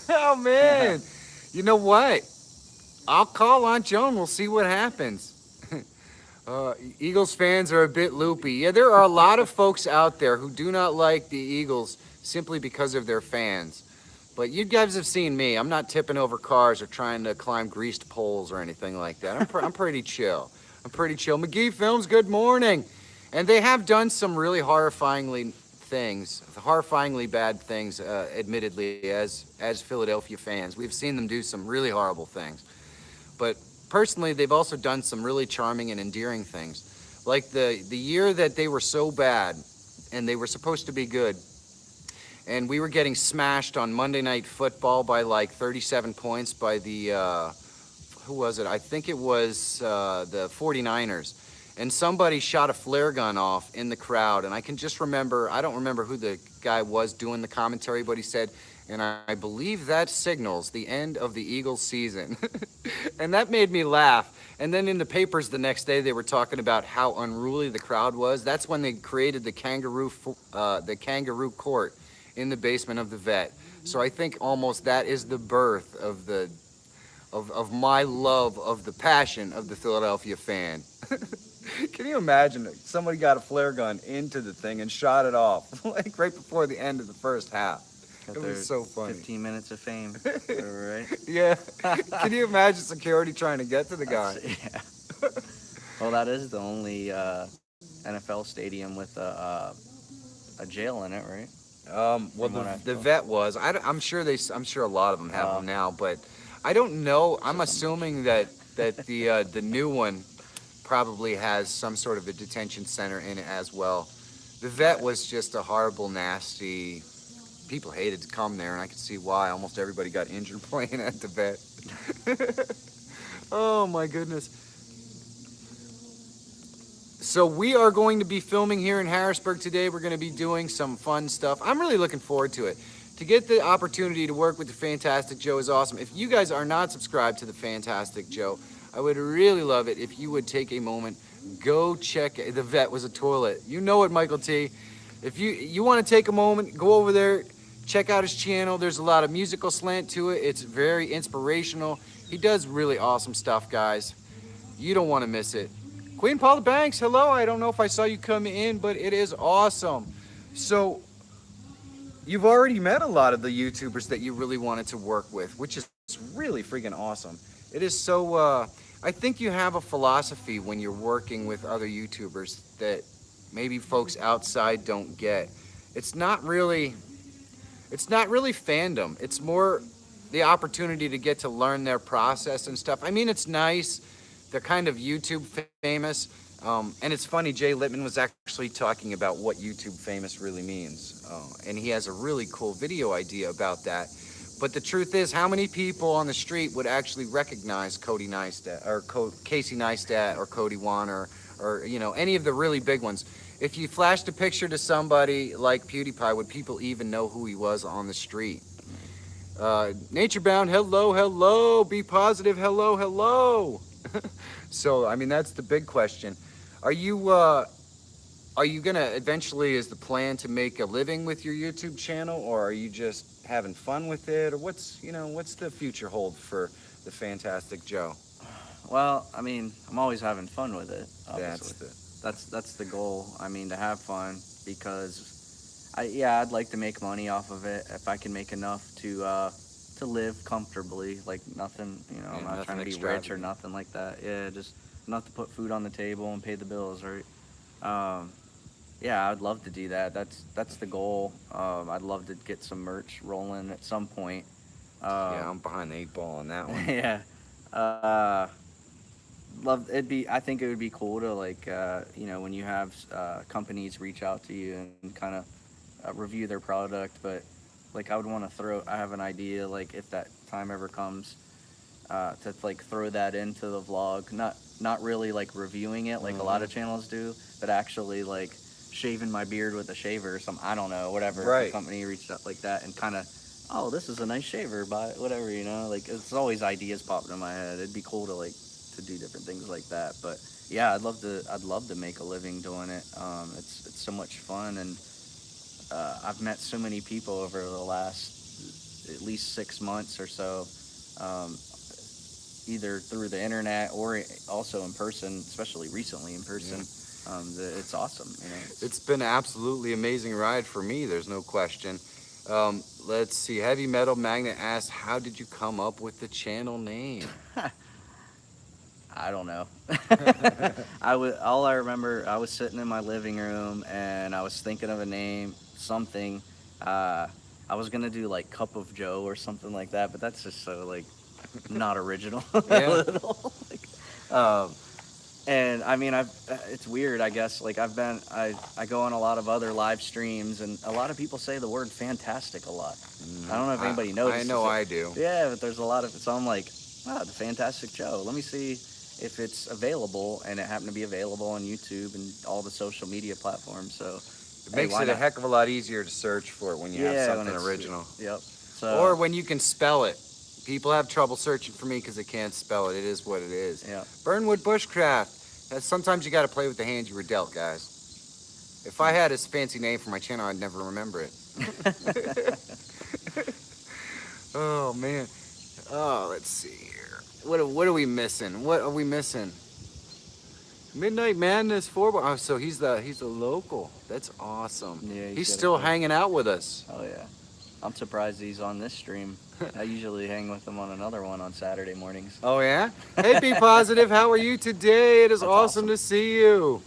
Oh, man. You know what? I'll call Aunt Joan. We'll see what happens. Eagles fans are a bit loopy. Yeah, there are a lot of folks out there who do not like the Eagles simply because of their fans. But you guys have seen me. I'm not tipping over cars or trying to climb greased poles or anything like that. I'm pretty chill. I'm pretty chill. McGee Films, good morning. And they have done some really horrifyingly bad things, admittedly, as Philadelphia fans. We've seen them do some really horrible things. But personally, they've also done some really charming and endearing things. Like the year that they were so bad and they were supposed to be good, and we were getting smashed on Monday Night Football by like 37 points by the, who was it? I think it was the 49ers. And somebody shot a flare gun off in the crowd. And I can just remember, I don't remember who the guy was doing the commentary, but he said, and I believe that signals the end of the Eagles season. And that made me laugh. And then in the papers the next day, they were talking about how unruly the crowd was. That's when they created the kangaroo court in the basement of the vet. So I think almost that is the birth of of my love of the passion of the Philadelphia fan. Can you imagine it? Somebody got a flare gun into the thing and shot it off like right before the end of the first half. Got It their was so funny. 15 minutes of fame. Right? Yeah. Can you imagine security trying to get to the guy? Yeah. Well, that is the only NFL stadium with a jail in it, right? Well, From what I the saw. vet was. I'm sure a lot of them have them now, but I don't know. I'm assuming that the new one probably has some sort of a detention center in it as well. The vet was just a horrible, nasty. People hated to come there, and I could see why. Almost everybody got injured playing at the vet. Oh my goodness. So we are going to be filming here in Harrisburg today. We're going to be doing some fun stuff. I'm really looking forward to it. To get the opportunity to work with the Fantastic Joe is awesome. If you guys are not subscribed to the Fantastic Joe, I would really love it if you would take a moment, go check. The vet was a toilet. You know it, Michael T. If you want to take a moment, go over there, check out his channel. There's a lot of musical slant to it. It's very inspirational. He does really awesome stuff, guys. You don't want to miss it. Queen Paula Banks, hello. I don't know if I saw you come in, but it is awesome. So you've already met a lot of the YouTubers that you really wanted to work with, which is really freaking awesome. It is so, I think you have a philosophy when you're working with other YouTubers that maybe folks outside don't get. It's not really fandom. It's more the opportunity to get to learn their process and stuff. I mean, it's nice. They're kind of YouTube famous. And it's funny, Jay Littman was actually talking about what YouTube famous really means. And he has a really cool video idea about that. But the truth is, how many people on the street would actually recognize Cody Neistat or Casey Neistat or Cody Warner or you know, any of the really big ones? If you flashed a picture to somebody like PewDiePie, would people even know who he was on the street? Naturebound, hello, hello. Be positive, hello, hello. So, I mean, that's the big question. Are you gonna eventually, is the plan to make a living with your YouTube channel, or are you just having fun with it, or what's the future hold for the Fantastic Joe? Well, I mean, I'm always having fun with it. Obviously. That's That's the goal. I mean, to have fun, because I'd like to make money off of it if I can make enough to live comfortably, like nothing, I'm not trying to be rich or nothing like that. Yeah, just enough to put food on the table and pay the bills, right? Yeah, I'd love to do that. That's the goal. I'd love to get some merch rolling at some point. yeah, I'm behind the 8 ball on that one. Yeah. I think it would be cool to when you have companies reach out to you and kind of review their product, but like I have an idea, like if that time ever comes, to like throw that into the vlog, not really like reviewing it like a lot of channels do, but actually like shaving my beard with a shaver or something, I don't know, whatever. Right. If the company reached out like that and kind of, oh, this is a nice shaver, buy it, whatever, like it's always ideas popping in my head. It'd be cool to do different things like that. But yeah, I'd love to make a living doing it. It's so much fun, and I've met so many people over the last at least 6 months or so, either through the internet or also in person, especially recently in person. Yeah. It's awesome. It's been an absolutely amazing ride for me. There's no question. Let's see. Heavy Metal Magnet asks, how did you come up with the channel name? I don't know. All I remember, I was sitting in my living room and I was thinking of a name, something. I was gonna do like Cup of Joe or something like that, but that's just so like not original. Yeah. And I mean, it's weird, I guess. Like I go on a lot of other live streams, and a lot of people say the word fantastic a lot. I don't know if anybody notices. I know it. I do. Yeah, but there's a lot of, so I'm like, the Fantastic Joe. Let me see if it's available, and it happened to be available on YouTube and all the social media platforms. So It makes it a heck of a lot easier to search for it when you have something original. Yep. So, Or when you can spell it. People have trouble searching for me because they can't spell it. It is what it is. Yeah. Burnwood Bushcraft. Sometimes you got to play with the hands you were dealt, guys. If I had a fancy name for my channel, I'd never remember it. Oh, man. Oh, let's see here. What are we missing? What are we missing? Midnight Madness 4. Oh, so he's the local. That's awesome. Yeah, he's still hanging out with us. Oh yeah. I'm surprised he's on this stream. I usually hang with him on another one on Saturday mornings. Oh yeah? Hey, Be Positive, how are you today? It is That's awesome to see you.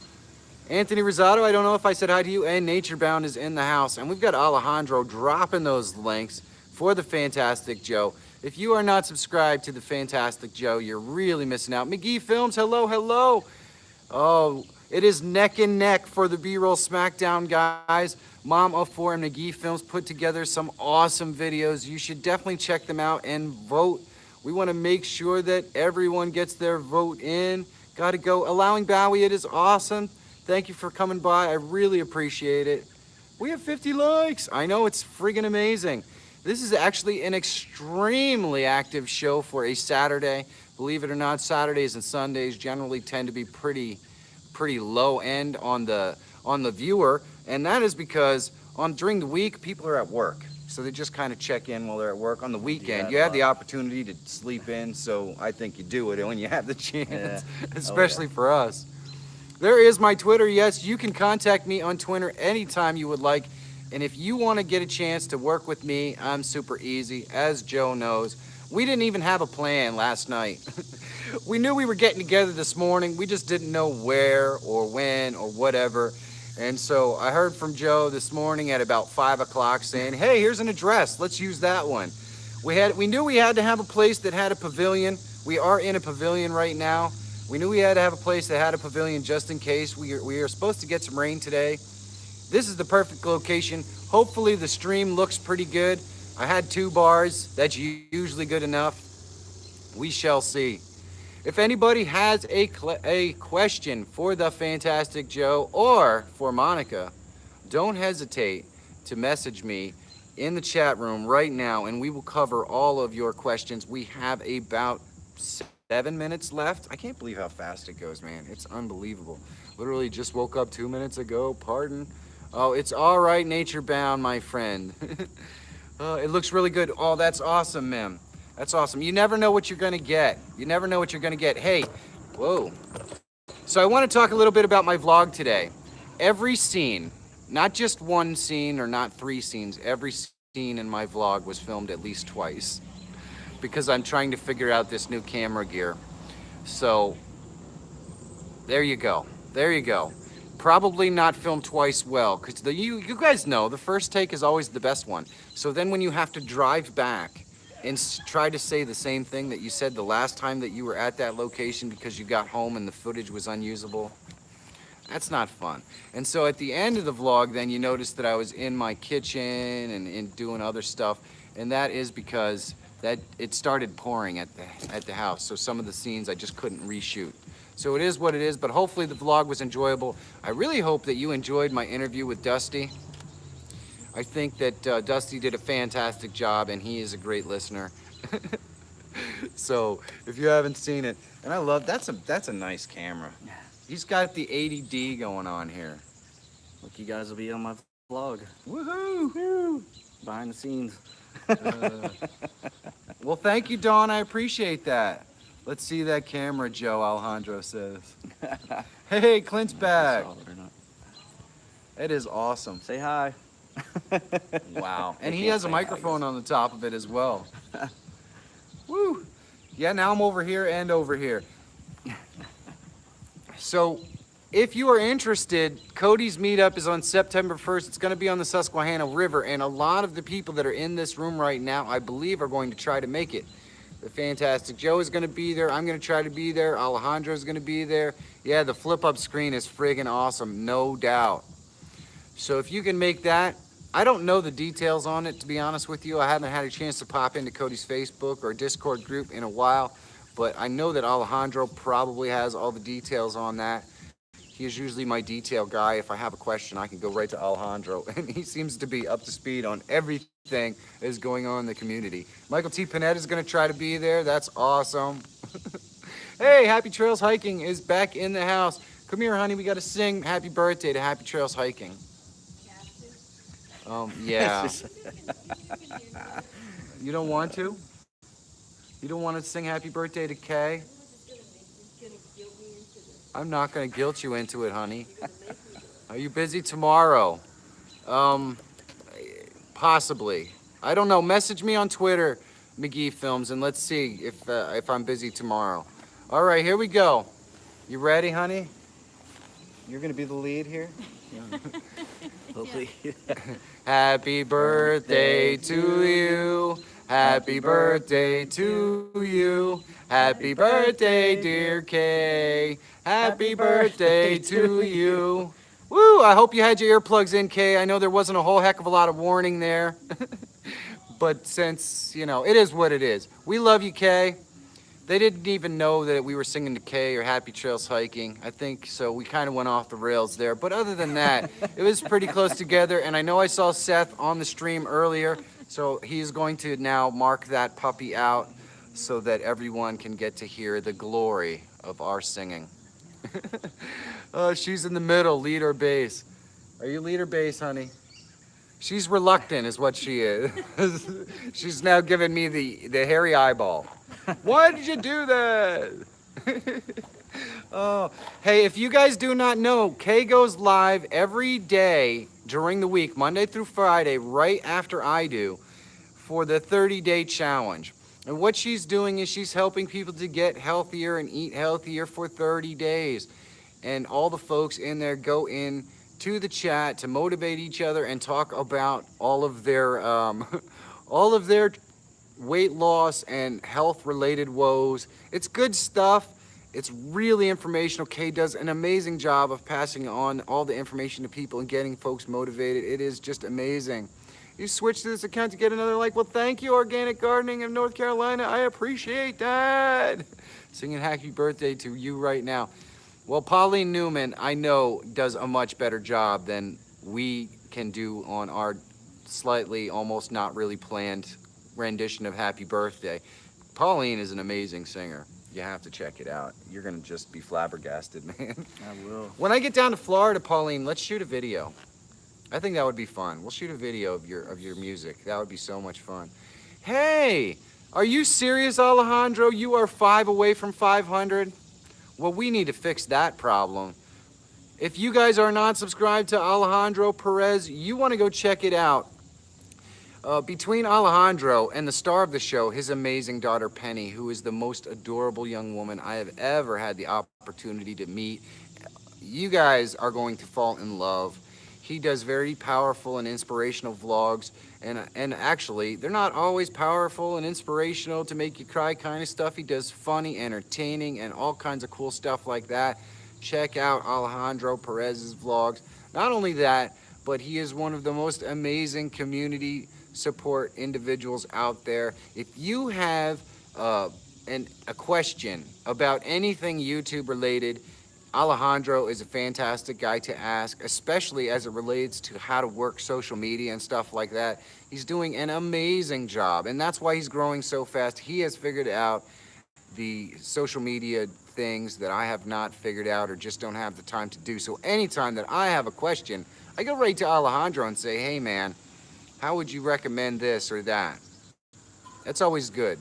Anthony Rosado, I don't know if I said hi to you, and Naturebound is in the house. And we've got Alejandro dropping those links for the Fantastic Joe. If you are not subscribed to the Fantastic Joe, you're really missing out. McGee Films, hello, hello. Oh, it is neck and neck for the B-Roll Smackdown, guys. Mom of Four and McGee Films put together some awesome videos. You should definitely check them out and vote. We want to make sure that everyone gets their vote in. Got to go. Allowing Bowie, it is awesome. Thank you for coming by. I really appreciate it. We have 50 likes. I know, it's friggin' amazing. This is actually an extremely active show for a Saturday. Believe it or not, Saturdays and Sundays generally tend to be pretty low end on the viewer, and that is because during the week people are at work, so they just kind of check in while they're at work. On the weekend, you have the opportunity to sleep in, so I think you do it when you have the chance, especially for us. There is my Twitter. Yes, you can contact me on Twitter anytime you would like, and if you want to get a chance to work with me, I'm super easy, as Joe knows. We didn't even have a plan last night. We knew we were getting together this morning. We just didn't know where or when or whatever. And so I heard from Joe this morning at about 5 o'clock saying, hey, here's an address. Let's use that one. We knew we had to have a place that had a pavilion. We are in a pavilion right now. We knew we had to have a place that had a pavilion just in case. We are supposed to get some rain today. This is the perfect location. Hopefully the stream looks pretty good. I had 2 bars. That's usually good enough. We shall see. If anybody has a question for the Fantastic Joe or for Monica, don't hesitate to message me in the chat room right now, and we will cover all of your questions. We have about 7 minutes left. I can't believe how fast it goes, man. It's unbelievable. Literally just woke up 2 minutes ago. Pardon. Oh, it's all right, nature bound, my friend. It looks really good. Oh, that's awesome, ma'am. That's awesome. You never know what you're going to get. You never know what you're going to get. Hey, whoa. So I want to talk a little bit about my vlog today. Every scene, not just one scene or not 3 scenes, every scene in my vlog was filmed at least twice because I'm trying to figure out this new camera gear. So there you go. There you go. Probably not filmed twice well because you guys know the first take is always the best one. So then when you have to drive back and try to say the same thing that you said the last time that you were at that location because you got home and the footage was unusable, that's not fun. And so at the end of the vlog, then you notice that I was in my kitchen and doing other stuff, and that is because that it started pouring at the house. So some of the scenes I just couldn't reshoot. So it is what it is, but hopefully the vlog was enjoyable. I really hope that you enjoyed my interview with Dusty. I think that Dusty did a fantastic job, and he is a great listener. So if you haven't seen it, and I love, that's a nice camera. He's got the 80D going on here. Look, you guys will be on my vlog. Woohoo! Woo! Behind the scenes. Well, thank you, Dawn. I appreciate that. Let's see that camera, Joe, Alejandro says. Hey, Clint's back. It is awesome. Say hi. Wow. And he has a microphone on the top of it as well. Woo. Yeah, now I'm over here and over here. So if you are interested, Cody's meetup is on September 1st. It's going to be on the Susquehanna River, and a lot of the people that are in this room right now, I believe, are going to try to make it. The Fantastic Joe is going to be there. I'm going to try to be there. Alejandro is going to be there. Yeah, the flip-up screen is friggin' awesome, no doubt. So if you can make that, I don't know the details on it, to be honest with you. I haven't had a chance to pop into Cody's Facebook or Discord group in a while, but I know that Alejandro probably has all the details on that. He is usually my detail guy. If I have a question, I can go right to Alejandro, and he seems to be up to speed on everything that is going on in the community. Michael T. Panetta is going to try to be there. That's awesome. Hey, Happy Trails Hiking is back in the house. Come here, honey. We got to sing happy birthday to Happy Trails Hiking. Yeah. You don't want to? You don't want to sing happy birthday to Kay? I'm not going to guilt you into it, honey. Are you busy tomorrow? Possibly. I don't know. Message me on Twitter, McGee Films, and let's see if I'm busy tomorrow. All right, here we go. You ready, honey? You're going to be the lead here? Happy birthday to you. Happy birthday to you. Happy birthday, dear Kay. Happy birthday to you. Woo, I hope you had your earplugs in, Kay. I know there wasn't a whole heck of a lot of warning there. But since, you know, it is what it is. We love you, Kay. They didn't even know that we were singing to Kay or Happy Trails Hiking. I think so. We kind of went off the rails there. But other than that, it was pretty close together. And I know I saw Seth on the stream earlier. So he's going to now mark that puppy out so that everyone can get to hear the glory of our singing. She's in the middle, lead or bass. Are you lead or bass, honey? She's reluctant is what she is. She's now giving me the hairy eyeball. Why did you do that? Oh, hey, if you guys do not know, Kay goes live every day during the week, Monday through Friday, right after I do, for the 30-day challenge. And what she's doing is she's helping people to get healthier and eat healthier for 30 days. And all the folks in there go in to the chat to motivate each other and talk about all of their weight loss and health related woes. It's good stuff. It's really informational. Kay does an amazing job of passing on all the information to people and getting folks motivated. It is just amazing. You switched to this account to get another like. Well, thank you, Organic Gardening of North Carolina. I appreciate that. Singing happy birthday to you right now. Well, Pauline Newman, I know, does a much better job than we can do on our slightly, almost not really planned rendition of Happy Birthday. Pauline is an amazing singer. You have to check it out. You're going to just be flabbergasted, man. I will. When I get down to Florida, Pauline, let's shoot a video. I think that would be fun. We'll shoot a video of your music. That would be so much fun. Hey, are you serious, Alejandro? You are 5 away from 500? Well, we need to fix that problem. If you guys are not subscribed to Alejandro Perez, you want to go check it out. Between Alejandro and the star of the show, his amazing daughter Penny, who is the most adorable young woman I have ever had the opportunity to meet, you guys are going to fall in love. He does very powerful and inspirational vlogs, and actually, they're not always powerful and inspirational to make you cry kind of stuff. He does funny, entertaining, and all kinds of cool stuff like that. Check out Alejandro Perez's vlogs. Not only that, but he is one of the most amazing community support individuals out there. If you have a question about anything YouTube related, Alejandro is a fantastic guy to ask, especially as it relates to how to work social media and stuff like that. He's doing an amazing job, and that's why he's growing so fast. He has figured out the social media things that I have not figured out or just don't have the time to do. So anytime that I have a question, I go right to Alejandro and say, hey man, how would you recommend this or that? That's always good.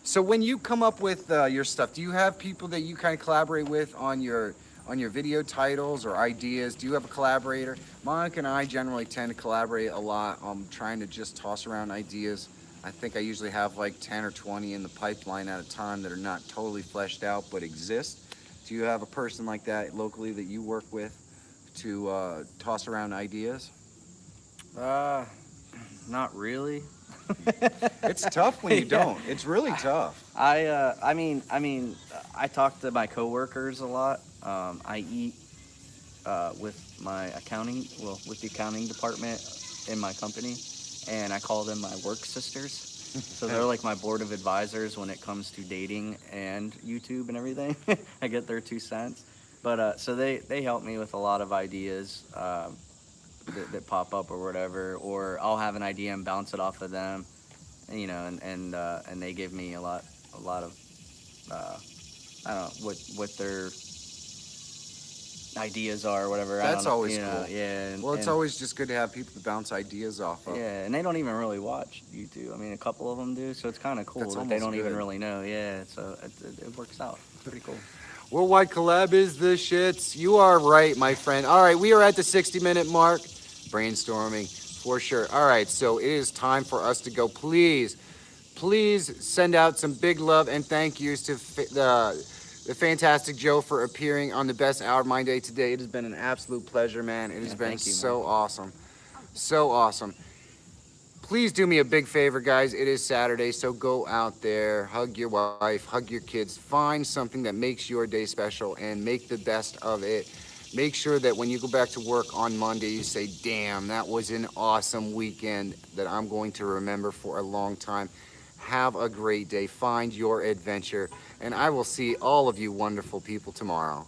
So when you come up with your stuff, do you have people that you kind of collaborate with on your video titles or ideas? Do you have a collaborator? Monica and I generally tend to collaborate a lot. I'm trying to just toss around ideas. I think I usually have like 10 or 20 in the pipeline at a time that are not totally fleshed out but exist. Do you have a person like that locally that you work with to toss around ideas? Not really. It's tough when you don't. It's really tough. I mean, I talk to my coworkers a lot. I eat with my accounting, well, with the accounting department in my company, and I call them my work sisters. So they're like my board of advisors when it comes to dating and YouTube and everything. I get their 2 cents. But so they help me with a lot of ideas that pop up or whatever, or I'll have an idea and bounce it off of them, you know, and they give me a lot of I don't know what their ideas are or whatever. That's I don't know, always you know, cool. yeah. And, Well, it's always just good to have people to bounce ideas off of. yeah, and they don't even really watch YouTube. I mean, a couple of them do, so it's kind of cool That's that they almost don't even good. really know. Yeah, so it works out. It's pretty cool. Worldwide collab is the shits. You are right, my friend. All right, we are at the 60-minute mark. Brainstorming for sure. All right, so it is time for us to go. Please send out some big love and thank yous to the fantastic Joe for appearing on the best hour of my day today. It has been an absolute pleasure, man. It has been thank you, so awesome. So awesome. Please do me a big favor, guys. It is Saturday, so go out there, hug your wife, hug your kids, find something that makes your day special and make the best of it. Make sure that when you go back to work on Monday, you say, damn, that was an awesome weekend that I'm going to remember for a long time. Have a great day. Find your adventure. And I will see all of you wonderful people tomorrow.